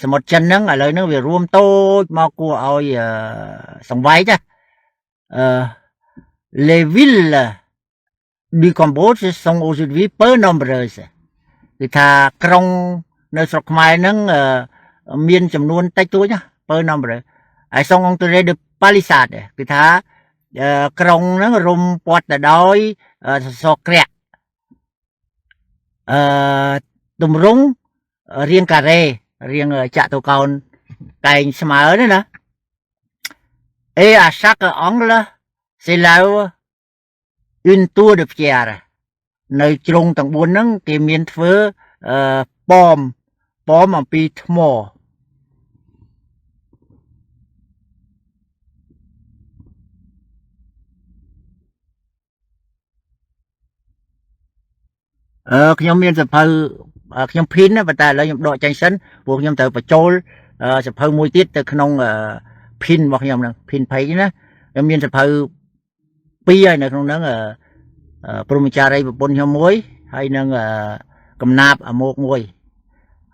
សមុទ្រចិនហ្នឹងឥឡូវហ្នឹងវារួមតូចមកគួរឲ្យសង្វែកles villes du Cambodge sont aujourd'hui peu nombreuses គឺថាក្រុងនៅស្រុកខ្មែរហ្នឹងមានចំនួនតិចតួចណា peu nombreux ហើយ sont entourés de palissades គឺថាក្រុងហ្នឹងរុំព័ទ្ធទៅដោយសសរក្រាក់ទម្រង់រាងការ៉េរាងចតុកោណកែងស្មើនេះណា et à chaque angle c'est là une tour de pierre នៅជ្រុងទាំង4ហ្នឹងគេមានធ្វើប៉មអំពីថ្មខ្ញុំមានសភៅខ្ញុំភីនណាប៉ុន្តែឥឡូវខ្ញុំដកចេញសិនព្រោះខ្ញុំត្រូវបញ្ចូលសភៅមួយទៀតទៅក្នុងភីនរបស់ខ្ញុំហ្នឹងភីនពេកណាខ្ញុំមានសភៅ2ហើយនៅក្នុងហ្នឹងព្រមចារីប្រពន្ធខ្ញុំមួយហើយនឹងកំណាប់អាមកមួយ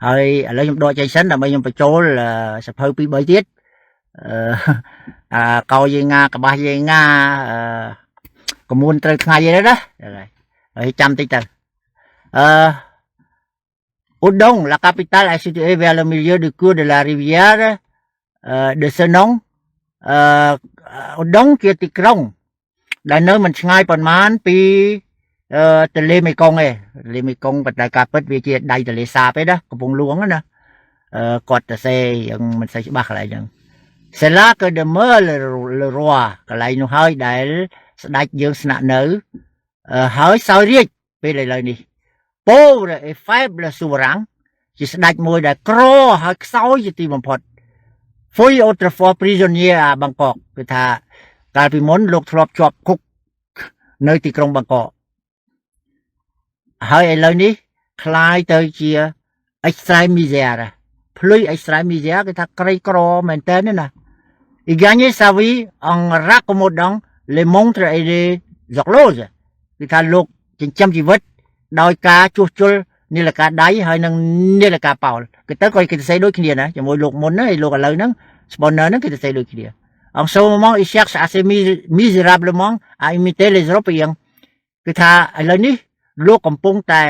ហើយឥឡូវខ្ញុំដកចេញសិនដើម្បីខ្ញុំបញ្ចូលសភៅ2 3ទៀតកោយេងាកបាសយេងាកមុនត្រូវថ្ងៃយេណាហើយចាំតិចទៅUdong, la capitale est située vers le milieu du cours de la rivière de ce nom. Udong ជាទីក្រុងដែលនៅមិនឆ្ងាយប៉ុន្មានពី ទន្លេមេគង្គឯងទន្លេមេគង្គប៉ុន្តែការពិតវាជាដៃទន្លេសាបឯណាកំពង់ហ្លួងណាគាត់ទៅសេយ៉ាងមិនសូវច្បាស់កន្លែងហ្នឹង C'est là que demeure le roi កន្លែងនោះហើយដែលស្ដេចយើងស្នាក់នៅហើយសោយរាជពេលឥឡូវនេះ pauvre et faible souverain ជាស្ដេចមួយដែលក្រហើយខ្សោយជាទីបំផុត Fui autrefois prisonnier à Bangkok គឺថាកាលពីមុនលោកធ្លាប់ជាប់គុកនៅទីក្រុងបាងកកហើយឥឡូវនេះคล้ายទៅជា extrême misère ភ្លុយ extrême misère គឺថាក្រីក្រមែនតើណាIl gagnait sa vie en raccommodant les montres et les horloges គឺថាលោកចិញ្ចឹមជីវិតដោយការជួសជុលនាឡិកាដៃហើយនិងនាឡិកាប៉ោលគឺទៅគាត់គេទៅសេដូចគ្នាណាជាមួយលោកមុនហើយលោកឥឡូវហ្នឹង spawner ហ្នឹងគេទៅសេដូចគ្នា En ce moment il cherche assez misérablement à imiter les Européens គឺថាឥឡូវនេះលោកកំពុងតែ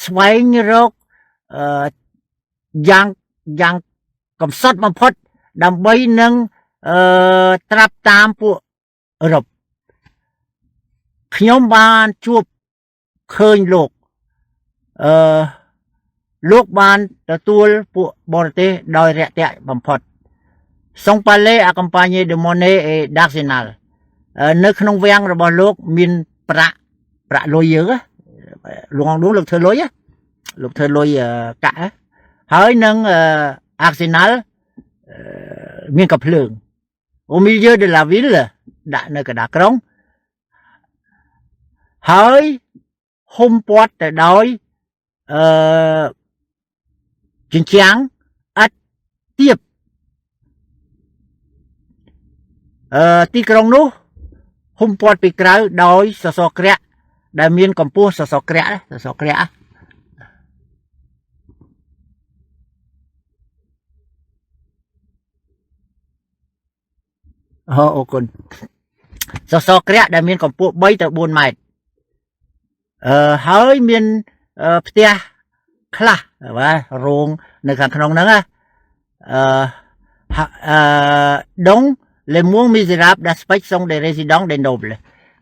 ស្វែងរកយ៉ាងកំសត់បំផុតដើម្បីនឹងត្រាប់តាមពួកអឺរ៉ុបខ្ញុំបានជួបឃើញលោកបានទទួលពួកបរទេសដោយរាក់ទាក់បំផុត Son palais accompagné de monnaie et d'arsenal នៅក្នុងវាំងរបស់លោកមានប្រាក់លុយយើងលោកអង្គលោកធ្វើលុយលោកធ្វើលុយកាក់ហើយនឹង arsenal មានកំភ្លើង au milieu de la ville ដាក់នៅកណ្ដាលក្រុងហើយហុំព័ទ្ធទៅដោយជញ្ជាំងឥដ្ឋទាបទីក្រុងនោះហុំព័ទ្ធពីក្រៅដោយសសរក្រាក់ដែលមានកម្ពស់សសរក្រាក់អរគុណសសរក្រាក់ដែលមានកម្ពស់3ទៅ4ម៉ែត្រហើយមានផ្ទះខ្លះបាទរោងនៅខាងក្នុងហ្នឹងdonc les moins misérables d'aspect sont des résidents des nobles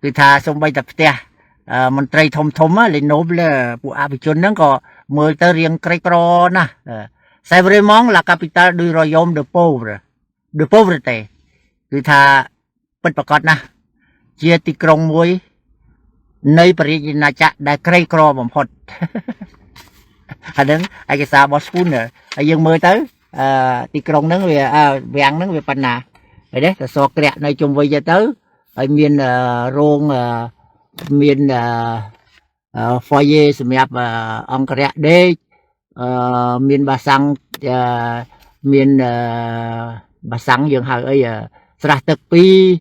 គឺថាសូម្បីតែផ្ទះមន្ត្រីធំles nobles ពួកអភិជនហ្នឹងក៏មើលទៅរៀងក្រីក្រណាស់ C'est vraiment la capitale du royaume de pauvreté គឺថាពិតប្រាកដណាស់ជាទីក្រុងមួយនៃព្រះរាជាណាចក្រដែលក្រីក្របំផុតអាហ្នឹងឯកសាររបស់ Spooner ហើយយើងមើលទៅទីក្រុងហ្នឹងវាវាំងហ្នឹងវាប៉ុណ្ណាហើយនេះសសរក្រាក់នៅជុំវិញទៅហើយមានរោងមាន foyer សម្រាប់អង្គរៈដេកមានបាសាំងមានបាសាំងយើងហៅអីស្រះទឹក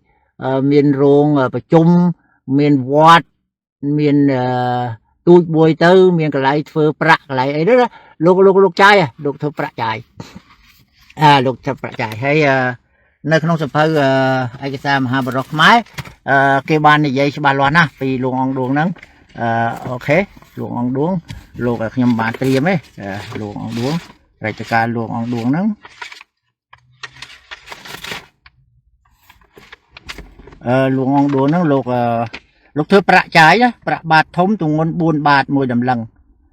2មានរោងប្រជុំមានវត្តមានទូចមួយទៅមានកន្លែងធ្វើប្រាក់កន្លែងអីហ្នឹងលោកចាយលោកធ្វើប្រាក់ចាយលោកធ្វើប្រាក់ចាយហើយនៅក្នុងសភៅឯកសារមហាបរោះខ្មែរគេបាននិយាយច្បាស់លាស់ណាស់ពីលោកអង្គឌួងហ្នឹងអូខេលោកអង្គឌួងលោកខ្ញុំបានត្រៀមទេលោកអង្គឌួងរាជការលោកអង្គឌួងហ្នឹងលោកអង្គឌួងហ្នឹងលោកធ្វើប្រាក់ចាយណាប្រាក់បាតធំទម្ងន់4បាតមួយតម្លឹង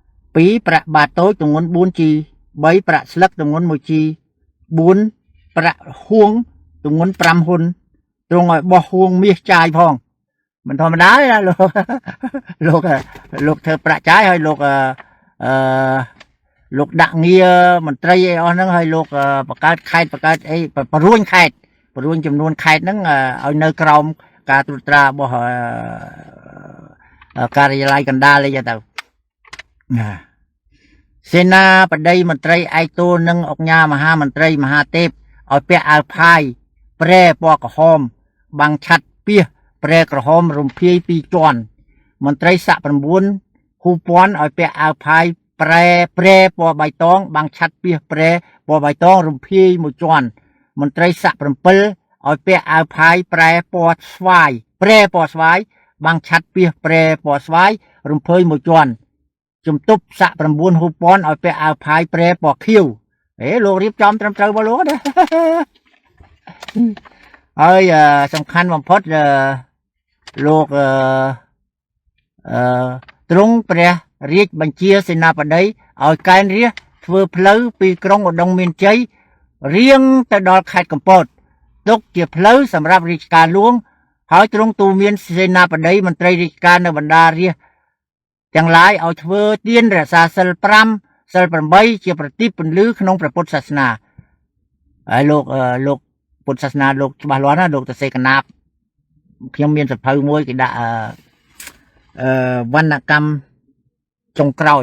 2ប្រាក់បាតតូចទម្ងន់4ជី3ប្រាក់ស្លឹកទម្ងន់1ជី4ប្រាក់ហួងទម្ងន់5ហ៊ុនទ្រង់ឲ្យបោះហួងមាសចាយផងមិនធម្មតាទេណាលោកធ្វើប្រាក់ចាយឲ្យលោកដាក់ងារមន្ត្រីអីអស់ហ្នឹងឲ្យលោកបង្កើតខេត្តបង្កើតអីបរួញខេត្តបរួញចំនួនខេត្តហ្នឹងឲ្យនៅក្រោមការត្រួតត្រារបស់ការិយាល័យកណ្ដាលអីទៅសេនាបតីមន្ត្រីឯកទូលនិងអង្គញាមហាមន្ត្រីមហាទេពឲ្យពាក់អាវផាយប្រែពណ៌ក្រហមបាំងឆាត់ពាសប្រែក្រហមរំភាយ2ជាន់មន្ត្រីស័ក9ហ៊ូពាន់ឲ្យពាក់អាវផាយប្រែពណ៌បៃតងបាំងឆាត់ពាសប្រែពណ៌បៃតងរំភាយ1ជាន់មន្ត្រីស័ក7ឲ្យពាក់អាវផាយប្រែពណ៌ស្វាយបាំងឆាត់ពាសប្រែពណ៌ស្វាយរំភើយ1ជាន់ជំទប់ស័ក9ហ៊ូពាន់ឲ្យពាក់អាវផាយប្រែពណ៌ខៀវលោករៀបចំត្រឹមត្រូវរបស់លោកណាហើយសំខាន់បំផុតលោក ទ្រង់ព្រះរាជបញ្ជាសេនាបតីឲ្យកែនរាជធ្វើផ្លូវពីក្រុងឧដុង្គមានជ័យរៀងទៅដល់ខេត្តកំពតទុកជាផ្លូវសម្រាប់រាជការលួងហើយទ្រង់ទូមានសេនាបតីមន្ត្រីរាជការនៅបណ្ដារាជទាំងឡាយឲ្យធ្វើទានរក្សាសិល5សិល8ជាប្រទីបពន្លឺក្នុងព្រះពុទ្ធសាសនាហើយលោកពុទ្ធសាសនាលោកច្បាស់លាស់ណាលោកតសេកណាបខ្ញុំមានសភៅមួយគេដាក់វណ្ណកម្មចុងក្រោយ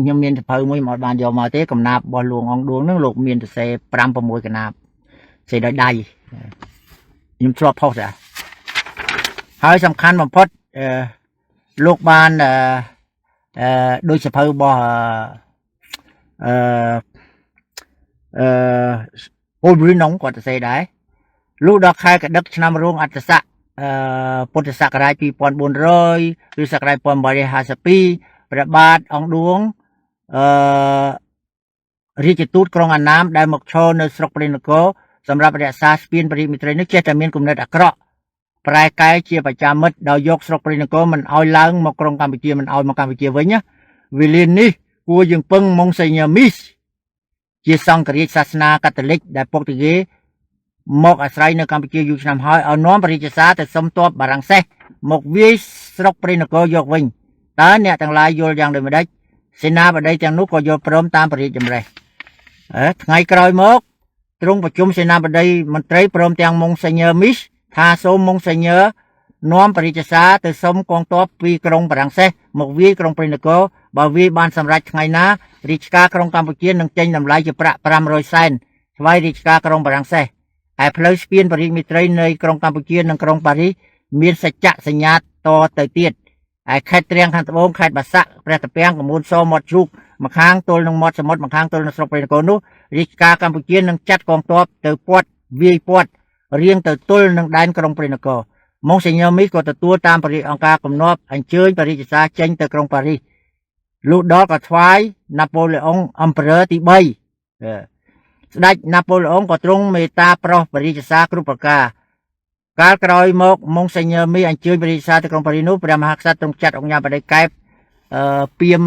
ខ្ញុំមានសភៅមួយមិនបានយកមកទេកំណាព្យរបស់លោកអង្គឌួងហ្នឹងលោកមានសរសេរ5 6កណាព្យសេដោយដៃខ្ញុំធ្លាប់ផុសដែរហើយសំខាន់បំផុតលោកបានដូចសភៅរបស់ពលវិនងគាត់សរសេរដែរលុះដល់ខែកដឹកឆ្នាំរោងអត្តស័កពុទ្ធសករាជ2400ឬសករាជ1852ព្រះបាទអង្គឌួងរាជទូតក្រុងអាណាមដែលមកឈរនៅស្រុកព្រៃនគរសម្រាប់រក្សាស្ពានបរិមិត្តនេះចេះតែមានគំនិតអាក្រក់ប្រែកែជាប្រចាំមិត្តដោយយកស្រុកព្រៃនគរមិនឲ្យឡើងមកក្រុងកម្ពុជាមិនឲ្យមកកម្ពុជាវិញណាវេលានេះគួរយើងពឹងម៉ុងសេញមីសជាសង្ឃរាជសាសនាកាតូលិកដែលពុកទីគេមកអាស្រ័យនៅកម្ពុជាយូរឆ្នាំហើយឲ្យនាំព្រះរាជសារទៅសុំទ័ពបារាំងសេះមកវាយស្រុកព្រៃនគរយកវិញតើអ្នកទាំងឡាយយល់យ៉ាងដូចម្ដេចសេនាបតីទាំងនោះក៏យល់ព្រមតាមព្រះរាជចម្រេះថ្ងៃក្រោយមកទ្រង់ប្រជុំសេនាបតីមន្ត្រីព្រមទាំងម៉ុងសេញមីសថាសូមម៉ុងសេញនាំព្រះរាជសារទៅសុំកងទ័ពពីក្រុងបារាំងសេះមកវាយក្រុងព្រៃនគរបើវាយបានសម្រេចថ្ងៃណារាជការក្រុងកម្ពុជានឹងចេញតម្លៃជាប្រាក់500សែនថ្វាយរាជការក្រុងបារាំងសេះហើយផ្លូវស្ពានបរិមិត្តនៃក្រុងកម្ពុជានិងក្រុងប៉ារីសមានសច្ចៈសញ្ញាតទៅទៀតហើយខេត្តត្រៀងខាងត្បូងខេត្តបាសាក់ព្រះតាពាំងកមូនសមាត់ជ្រូកម្ខាងទល់នឹងមាត់សមុទ្រម្ខាងទល់នឹងស្រុកព្រៃនគរនោះរាជការកម្ពុជានឹងចាត់កងទ័ពទៅពាត់វាយពាត់រៀងទៅទល់នឹងដែនក្រុងព្រៃនគរម៉ុងសេញមីសក៏ទទួលតាមព្រះរាជអង្គការកំណត់អញ្ជើញព្រះរាជសារចេញទៅក្រុងប៉ារីសលុះដល់ក៏ថ្វាយណាប៉ូឡេអុងអំពើទី3ស្ដេចណាប៉ូឡេអុងក៏ទ្រង់មេត្តាប្រោសព្រះរាជសារគ្រប់ប្រការកាលក្រោយមកម៉ុងសេញមីអញ្ជើញព្រះរាជសារទៅក្រុងប៉ារីសនោះព្រះមហាក្សត្រទ្រង់ចាត់អង្គញាបតីកែបពីម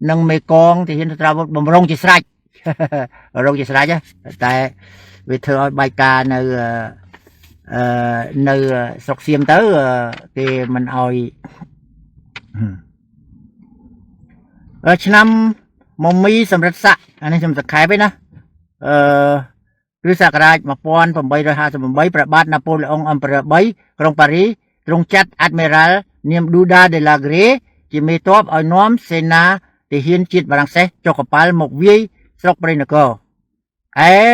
និងមេកងទាហានត្រាវុធបំរុងជាស្រេចរងជាស្រេចតែវាធ្វើឲ្យបែកការនៅស្រុកសៀមទៅគេមិនឲ្យឆ្នាំមុំមីសម្រិទ្ធស័កអានេះខ្ញុំសង្ខេបឯណាគ្រិស្តសករាជ1858ព្រះបាទណាប៉ូឡេអុងអំពើ3ក្រុងប៉ារីសទ្រង់ចាត់អាដមីរ៉ាល់នាមឌូដាដេឡាក្រេជាមេទ័ពឲ្យនាំសេនាទាហានជាតិបារាំងសេះចុះកប៉ាល់មកវាយស្រុកព្រៃនគរ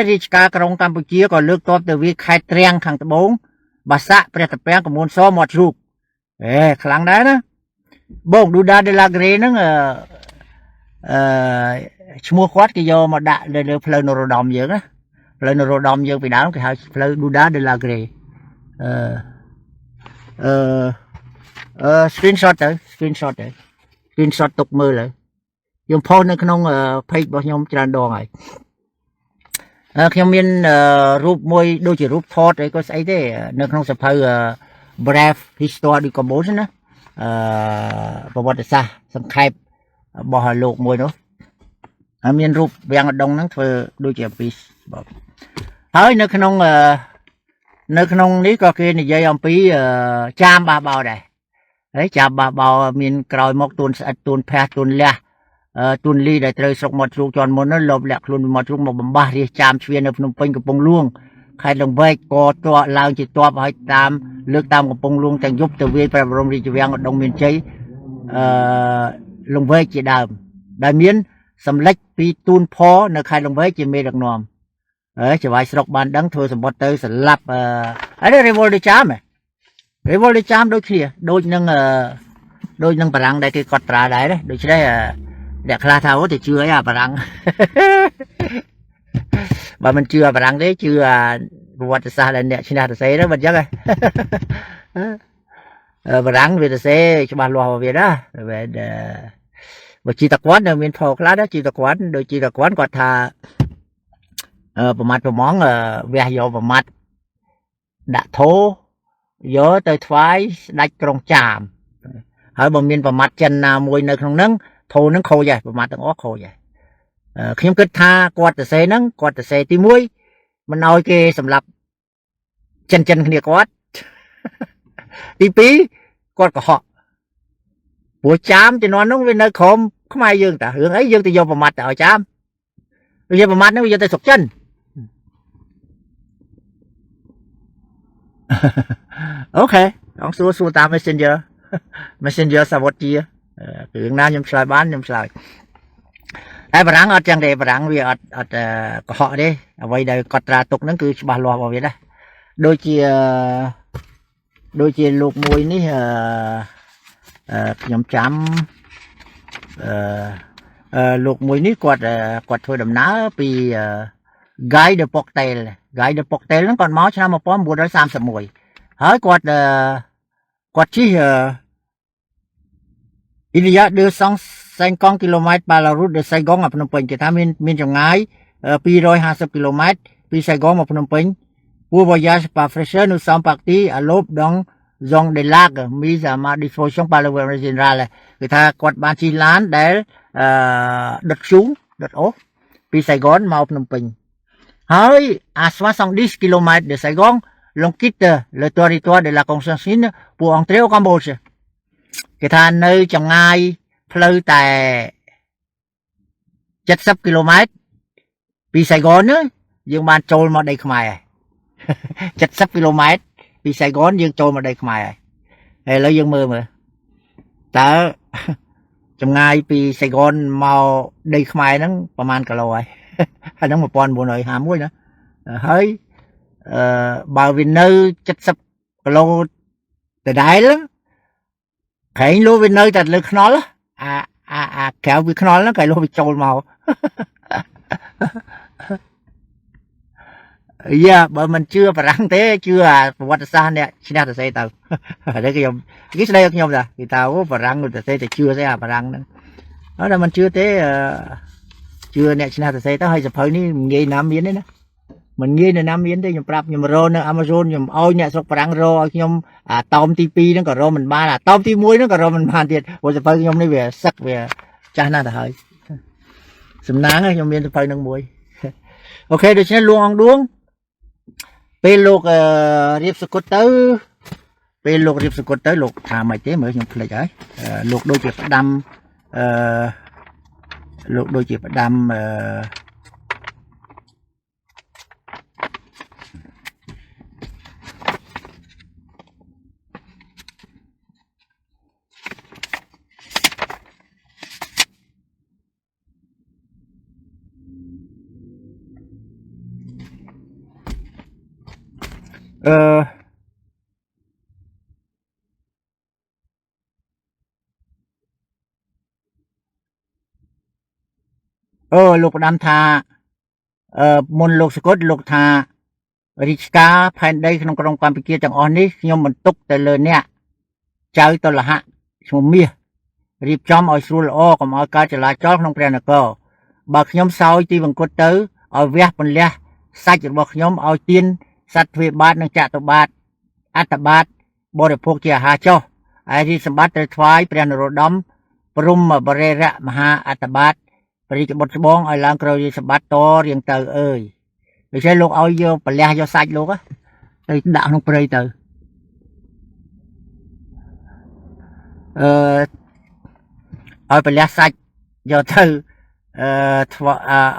រាជការក្រុងកម្ពុជាក៏លើកទ័ពទៅវាយខេត្តត្រាំងខាងត្បូងបាសាក់ព្រះតាពាំងកមូនសមាត់ជ្រូកខ្លាំងដែរណាបងឌូដាដេឡាក្រេហ្នឹងឈ្មោះគាត់គេយកមកដាក់លើផ្លូវនរោត្តមយើងណាផ្លូវនរោត្តមយើងពីដើមគេហៅផ្លូវឌូដាដេឡាក្រេscreenshot ទៅ screenshot ទុកមើលហើយខ្ញុំផុសនៅក្នុង page របស់ខ្ញុំច្រើនដងហើយខ្ញុំមានរូបមួយដូចជារូបថតអីក៏ស្អីទេនៅក្នុងសភៅ Brave History du Cambodge ណាប្រវត្តិសាស្ត្រសង្ខេបរបស់លោកមួយនោះហើយមានរូបវាំងឧដុង្គហ្នឹងធ្វើដូចជាពីហើយនៅក្នុងនេះក៏គេនិយាយអំពីចាមបះបោដែរហើយចាមបះបោមានក្រោយមកទួនស្អិតទួនផាសទួនលះទួនលីដែលត្រូវស្រុកមាត់ជ្រូកជាន់មុននោះលបលាក់ខ្លួនពីមាត់ជ្រូកមកបំបះរាជចាមជ្វានៅភ្នំពេញកំពង់ហ្លួងខេត្តលង្វែកក៏ទ័ពឡើងជាទ័ពឲ្យតាមលើកតាមកំពង់ហ្លួងទាំងយប់ទៅវាយព្រះបរមរាជវាំងឧដុង្គមានជ័យលង្វែកជាដើមដែលមានសម្លេចពីទូនផនៅខេត្តលង្វែកជាមេដឹកនាំច្បាយស្រុកបានដឹងធ្វើសម្បត្តិទៅស្លាប់ហើយ revolt ចាមដូចគ្នាដូចនឹងបារាំងដែលគេកត់ត្រាដែរដូច្នេះអ្នកខ្លះថាអូទៅជឿអីអាបារាំងបើមិនជឿអាបារាំងទេជឿអាប្រវត្តិសាស្ត្រដែលអ្នកឈ្នះទៅសេទៅមិនអញ្ចឹងបារាំងវាទៅសេច្បាស់លាស់វាណាបើជីតាគាត់នៅមានផលខ្លះដែរជីតាគាត់ដូចជីតាគាត់ថាប្រមាត់ប្រមងវះយកប្រមាត់ដាក់ធោយកទៅថ្វាយស្ដេចក្រុងចាម ហើយបើមានប្រមាត់ចិនណាមួយនៅក្នុងហ្នឹងធូរហ្នឹងខូចហើយប្រមាត់ទាំងអស់ខូចហើយខ្ញុំគិតថាគាត់ទៅសេហ្នឹងគាត់ទៅសេទី1មិនឲ្យគេសម្រាប់ចិនគ្នាគាត់ទី2គាត់កុហកព្រោះចាមជំនាន់ហ្នឹងវានៅក្រោមខ្មែរយើងតារឿងអីយើងទៅយកប្រមាត់ទៅឲ្យចាមយកប្រមាត់ហ្នឹងវាយកទៅស្រុកចិនអូខេអងសួរតាម Messenger សាវត្តជារឿងណាខ្ញុំឆ្លើយបានខ្ញុំឆ្លើយតែបារាំងអត់ចឹងទេបារាំងវាអត់កុហកទេអ្វីដែលគាត់ត្រាទុកហ្នឹងគឺច្បាស់លាស់របស់វាដែរដូចជាលោកមួយនេះខ្ញុំចាំលោកមួយនេះគាត់ធ្វើដំណើរពី Guy de Portel ហ្នឹងគាត់មកឆ្នាំ1931ហើយគាត់ជិះil y a 250 km par la route de Saigon មកភ្នំពេញគេថាមានចម្ងាយ250 km ពី Saigon មកភ្នំពេញ pour voyage par fraîcheur nous sommes partis à l'aube dans zone des lacs mise à ma disposition par le gouvernement général គេថាគាត់បានជិះឡានដែលដុតអូសពី Saigon មកភ្នំពេញហើយà 70 km de Saigon l'on quitte le territoire de la Constantine pour entrer au Cambodge គេថានៅចម្ងាយផ្លូវតែ70 គីឡូម៉ែត្រពីសៃហ្គនយើងបានចូលមកដីខ្មែរហើយ70 គីឡូម៉ែត្រពីសៃហ្គនយើងចូលមកដីខ្មែរហើយឥឡូវយើងមើលតើចម្ងាយពីសៃហ្គនមកដីខ្មែរហ្នឹងប្រហែលគីឡូហើយហ្នឹង1951ណាហើយបើវានៅ70គីឡូដដែលក្រែងលោវានៅតែលើខ្នល់អាក្រៅវាខ្នល់ហ្នឹងក្រែងលោវាចូលមកយ៉ាបើមិនជឿបារាំងទេជឿអាប្រវត្តិសាស្ត្រអ្នកឈ្នះទៅសេទៅហើយខ្ញុំគេស្ដីឲ្យខ្ញុំតាគេថាអូបារាំងទៅសេទៅជឿទេអាបារាំងហ្នឹងហើយតែមិនជឿទេជឿអ្នកឈ្នះទៅសេទៅហើយសភៅនេះងាយណាស់មានទេណាមិនងាយនៅណាមានទេខ្ញុំប្រាប់ខ្ញុំរកនៅ Amazon ខ្ញុំឲ្យអ្នកស្រុកបារាំងរកឲ្យខ្ញុំអាតោមទី2ហ្នឹងក៏រកមិនបានអាតោមទី1ហ្នឹងក៏រកមិនបានទៀតព្រោះសភៅខ្ញុំនេះវាសឹកវាចាស់ណាស់ទៅហើយសំណាងខ្ញុំមានសភៅហ្នឹងមួយអូខេដូច្នេះលោកអង្គឌួងពេលលោករៀបសគុតទៅលោកថាម៉េចទេមើលខ្ញុំភ្លេចហើយលោកដូចជាផ្ដាំលោកផ្ដាំថាមុនលោកសកុតលោកថារាជការផែនដីក្នុងក្រុងកម្ពុជាទាំងអស់នេះខ្ញុំបន្ទុកទៅលើអ្នកចៅតុលហៈឈ្មោះមាសរៀបចំឲ្យស្រួលល្អកុំឲ្យកើតចលាចលក្នុងព្រះនគរបើខ្ញុំសោយទីវង្គតទៅឲ្យវះពន្លះសាច់របស់ខ្ញុំឲ្យទានសត្វទ្វេបាតនិងចតុបាទអត្តបាទបរិភោគជាអាហារចុះហើយរាជសម្បត្តិត្រូវថ្វាយព្រះនរោត្តមព្រំបរិរៈមហាអត្តបាទព្រះរាជបុត្រច្បងឲ្យឡើងក្រោយរាជសម្បត្តិតរៀងទៅអើយដូច្នេះលោកឲ្យយកពលះយកសាច់លោកទៅដាក់ក្នុងព្រៃទៅឲ្យពលះសាច់យកទៅ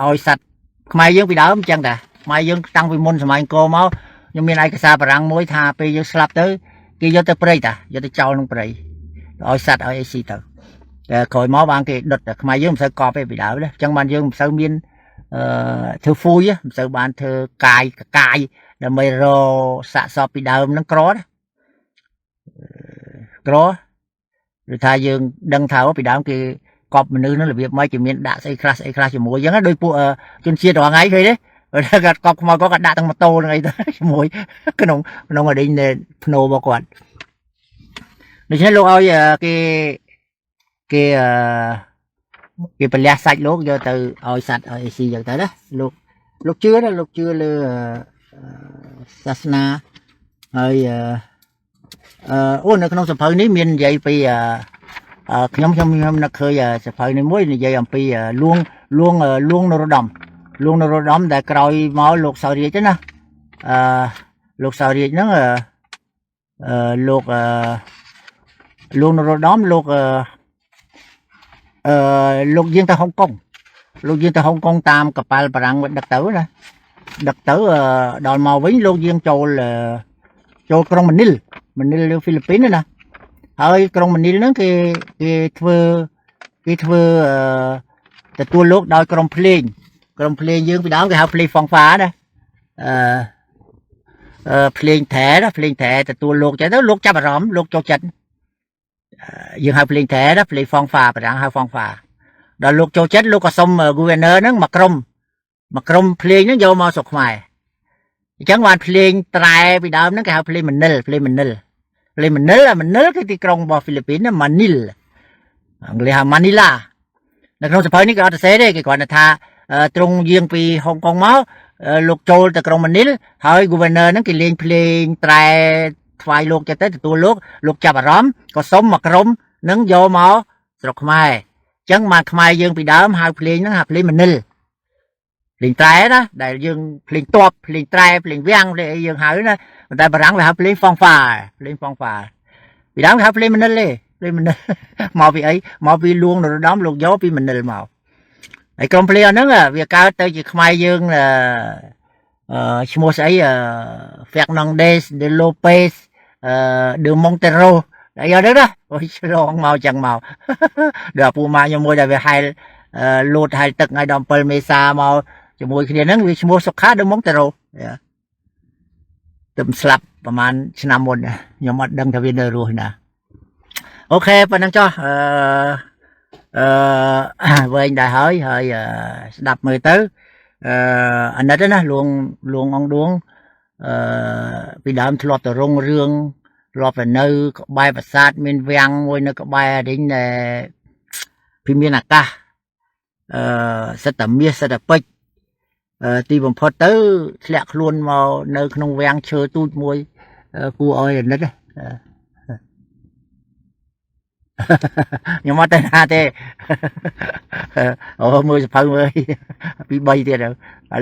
ឲ្យសัตว์ខ្មែរយើងពីដើមអញ្ចឹងតាខ្មែរយើងតាំងពីមុនសម័យអង្គរមកខ្ញុំមានឯកសារបារាំងមួយថាពេលយើងស្លាប់ទៅគេយកទៅព្រៃតាយកទៅចោលក្នុងព្រៃឲ្យសัตว์ឲ្យអីស៊ីទៅតែក្រោយមកបានគេដុតតែខ្មែរយើងមិនសូវកប់ទេពីដើមទេអញ្ចឹងបានយើងមិនសូវមានធ្វើហ្វូយមិនសូវបានធ្វើកាយដើម្បីរសាកសពពីដើមហ្នឹងក្រឬថាយើងដឹងថាពីដើមគេកប់មនុស្សហ្នឹងរបៀបម៉េចគេមានដាក់ស្អីខ្លះជាមួយអញ្ចឹងដូចពួកជនជាតិរាល់ថ្ងៃឃើញទេគាត់កប់ខ្មោចគាត់ដាក់ទាំងម៉ូតូហ្នឹងអីទៅជាមួយក្នុងអីនេះភ្នោរបស់គាត់ដូច្នេះលោកឲ្យគេពលះសាច់លោកយកទៅឲ្យសัตว์ឲ្យស៊ីយ៉ាងទៅណាលោកជឿណាលោកជឿលើសាសនាហើយអូនៅក្នុងសភៅនេះមាននិយាយពី ខ្ញុំនឹកឃើញសភៅនេះមួយនិយាយអំពីលួងនរោត្តមដែលក្រោយមកលោកសោយរាជណាលោកសោយរាជហ្នឹងលួងនរោត្តមលោកយាងទៅហុងកុងតាមកប៉ាល់បារាំងដឹកទៅណាដល់មកវិញលោកយាងចូលក្រុងម៉ានីលនៅហ្វីលីពីនណាហើយក្រុងម៉ានីលហ្នឹងគេធ្វើទទួលលោកដោយក្រុមភ្លេងយើងពីដើមគេហៅភ្លេងហ្វង់ហ្វាណាភ្លេងថែទទួលលោកចឹងទៅលោកចាប់អារម្មណ៍លោកចូលចិត្តយើងហៅភ្លេងថែណាភ្លេងហ្វង់ហ្វាបារាំងហៅហ្វង់ហ្វាដល់លោកចូលចិត្តលោកក៏សុំ governor ហ្នឹងមកក្រុមភ្លេងហ្នឹងយកមកស្រុកខ្មែរអញ្ចឹងបានភ្លេងត្រែពីដើមហ្នឹងគេហៅភ្លេងម៉ានីលគឺទីក្រុងរបស់ហ្វីលីពីនណាម៉ានីលអង់គ្លេសហៅម៉ានីឡានៅក្នុងសភៅនេះគេអត់សរសេរទេគេគ្រាន់តែថាទ្រង់យាងពីហុងកុងមកលោកចូលទៅក្រុងម៉ានីលហើយ governor ហ្នឹងគេលេងភ្លេងត្រែថ្វាយលោកចិត្តទៅទទួលលោកចាប់អារម្មណ៍ក៏សុំមកក្រុមហ្នឹងយកមកស្រុកខ្មែរអញ្ចឹងបានខ្មែរយើងពីដើមហៅភ្លេងហ្នឹងហៅភ្លេងម៉ានីលភ្លេងត្រែណាដែលយើងភ្លេងតបភ្លេងត្រែភ្លេងវាំងភ្លេងអីយើងហៅណាប៉ុន្តែបារាំងវាហៅភ្លេងហ្វង់ហ្វាពីដើមគេហៅភ្លេងម៉ានីលទេភ្លេងម៉ានីលមកពីអីមកពីលួងនរោត្តមលោកយកពីម៉ានីលមកហើយក្រុមភ្លេងហ្នឹងវាកើតទៅជាខ្មែរយើងឈ្មោះស្អីFernandez de Lopez de Montero អីហ្នឹងណាអូយឆ្លងមកចឹងមកដល់ពូម៉ាខ្ញុំមួយដែលវាហែលលោតហែលទឹកថ្ងៃ17មេសាមកជាមួយគ្នាហ្នឹងវាឈ្មោះសុខា de Montero ទៅស្លាប់ប្រហែលឆ្នាំមុនខ្ញុំអត់ដឹងថាវានៅរស់ណាអូខេប៉ុណ្ណឹងចុះវែងដែរហើយស្ដាប់មើលទៅអាណិតណាលួងអងដួងពីដើមធ្លាប់ទៅរងរឿងធ្លាប់ទៅនៅក្បែរប្រាសាទមានវាំងមួយនៅក្បែររីងពីមានអាកាសសិតតែមាសសិតតែពេជ្រទីបំផុតទៅធ្លាក់ខ្លួនមកនៅក្នុងវាំងឈើទូចមួយគួរឲ្យអាណិតខ្ញុំអត់ទៅណាទេអូមើលសភៅមើលពី3ទៀតឥ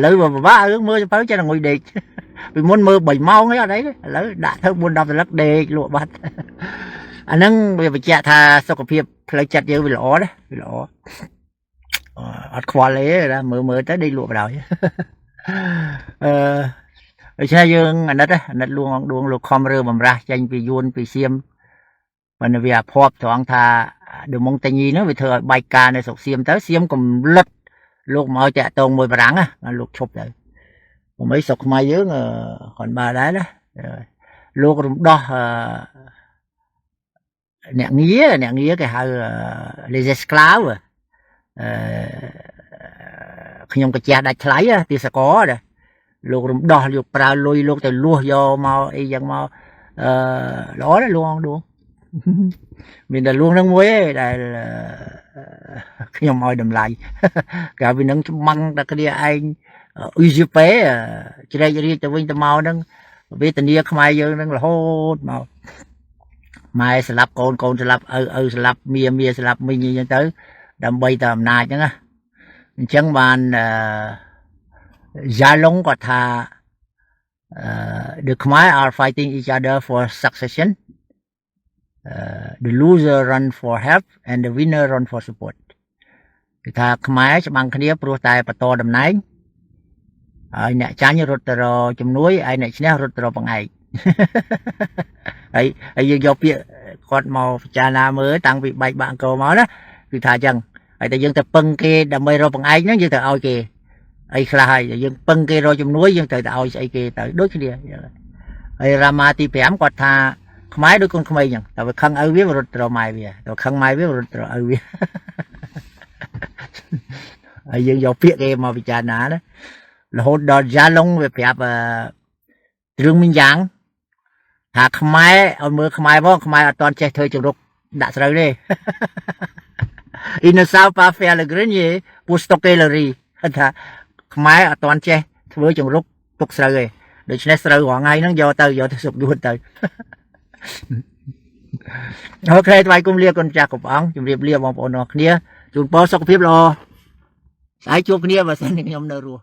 ឡូវពិបាករឿងមើលសភៅចេះតែងុយដេកពីមុនមើល3ម៉ោងអីអត់អីឥឡូវដាក់ទៅ4-10សន្លឹកដេកលក់បាត់អាហ្នឹងវាបញ្ជាក់ថាសុខភាពផ្លូវចិត្តយើងវាល្អណាវាល្អអត់ខ្វល់ទេណាមើលទៅដេកលក់បណ្ដោយដូច្នេះយើងអាណិតលួងអងដួងលោកខំរើបំរាស់ចេញពីយួនពីសៀមប៉ុន្តែវាអភ័ព្វត្រង់ថាដឺម៉ុងតាញីនោះវាធ្វើឲ្យបែកការនៅស្រុកសៀមទៅសៀមកំលិតលោកមកតាក់តងមួយបារាំងលោកឈប់ទៅผมអីស្រុកខ្មែរយើងគ្រាន់បើដែរណាលោករំដោះអ្នកងារគេហៅ les esclaves ខ្ញុំក៏ចេះដាច់ថ្លៃទីសកលដែរលោករំដោះយកប្រើលុយលោកទៅលួសយកមកអីយ៉ាងមកល្អណាស់លួងដួងមានតែលួងនឹងមួយឯងដែលខ្ញុំឲ្យតម្លៃកាលពីនឹងច្បាំងតែគ្នាឯងUGP ជ្រែករៀកទៅវិញទៅមកហ្នឹងវេទនាខ្មែរយើងហ្នឹងរហូតមកម៉ែស្លាប់កូនស្លាប់ឪស្លាប់មៀស្លាប់មីងអញ្ចឹងទៅដើម្បីតែអំណាចហ្នឹងអញ្ចឹងបានយ៉ាឡុងគាត់ថា the Khmer are fighting each other for succession the loser run for help and the winner run for support គឺថាខ្មែរច្បាំងគ្នាព្រោះតែបន្តតំណែងហើយអ្នកចាញ់រត់ទៅរកជំនួយហើយអ្នកឈ្នះរត់ទៅរកបង្អែកហើយយើងយកពាក្យគាត់មកពិចារណាមើលតាំងពីបែកបាក់អង្គរមកណាគឺថាអញ្ចឹងហើយតែយើងទៅពឹងគេដើម្បីរកបង្អែកហ្នឹងយើងទៅឲ្យគេអីខ្លះហើយយើងពឹងគេរកជំនួយយើងទៅឲ្យស្អីគេទៅដូចគ្នាហើយរាមាទី5គាត់ថាខ្មែរដូចកូនក្មេងអញ្ចឹងតែវាខឹងឪវារត់ទៅរកម៉ែវាទៅខឹងម៉ែវារត់ទៅរកឪវាហើយយើងយកពាក្យគេមកពិចារណាណារហូតដល់យ៉ាឡុងវាប្រាប់រឿងមីងយ៉ាងថាខ្មែរឲ្យមើលខ្មែរផងខ្មែរអត់ទាន់ចេះធ្វើជំរុកដាក់ស្រូវទេ Inosau pa Pellegrini ពូស្តុកេឡូរីថាខ្មែរអត់ទាន់ចេះធ្វើជំរុកទុកស្រូវទេដូច្នេះស្រូវរាល់ថ្ងៃហ្នឹងយកទៅសុកយួនទៅ โอเคថ្វាយគុំលាគុណចាស់គ្រប់អង្គជម្រាបលាបងប្អូនអរគ្នាជូនពរសុខភាពល្អស្អែកជួបគ្នាបើសិនជាខ្ញុំនៅរស់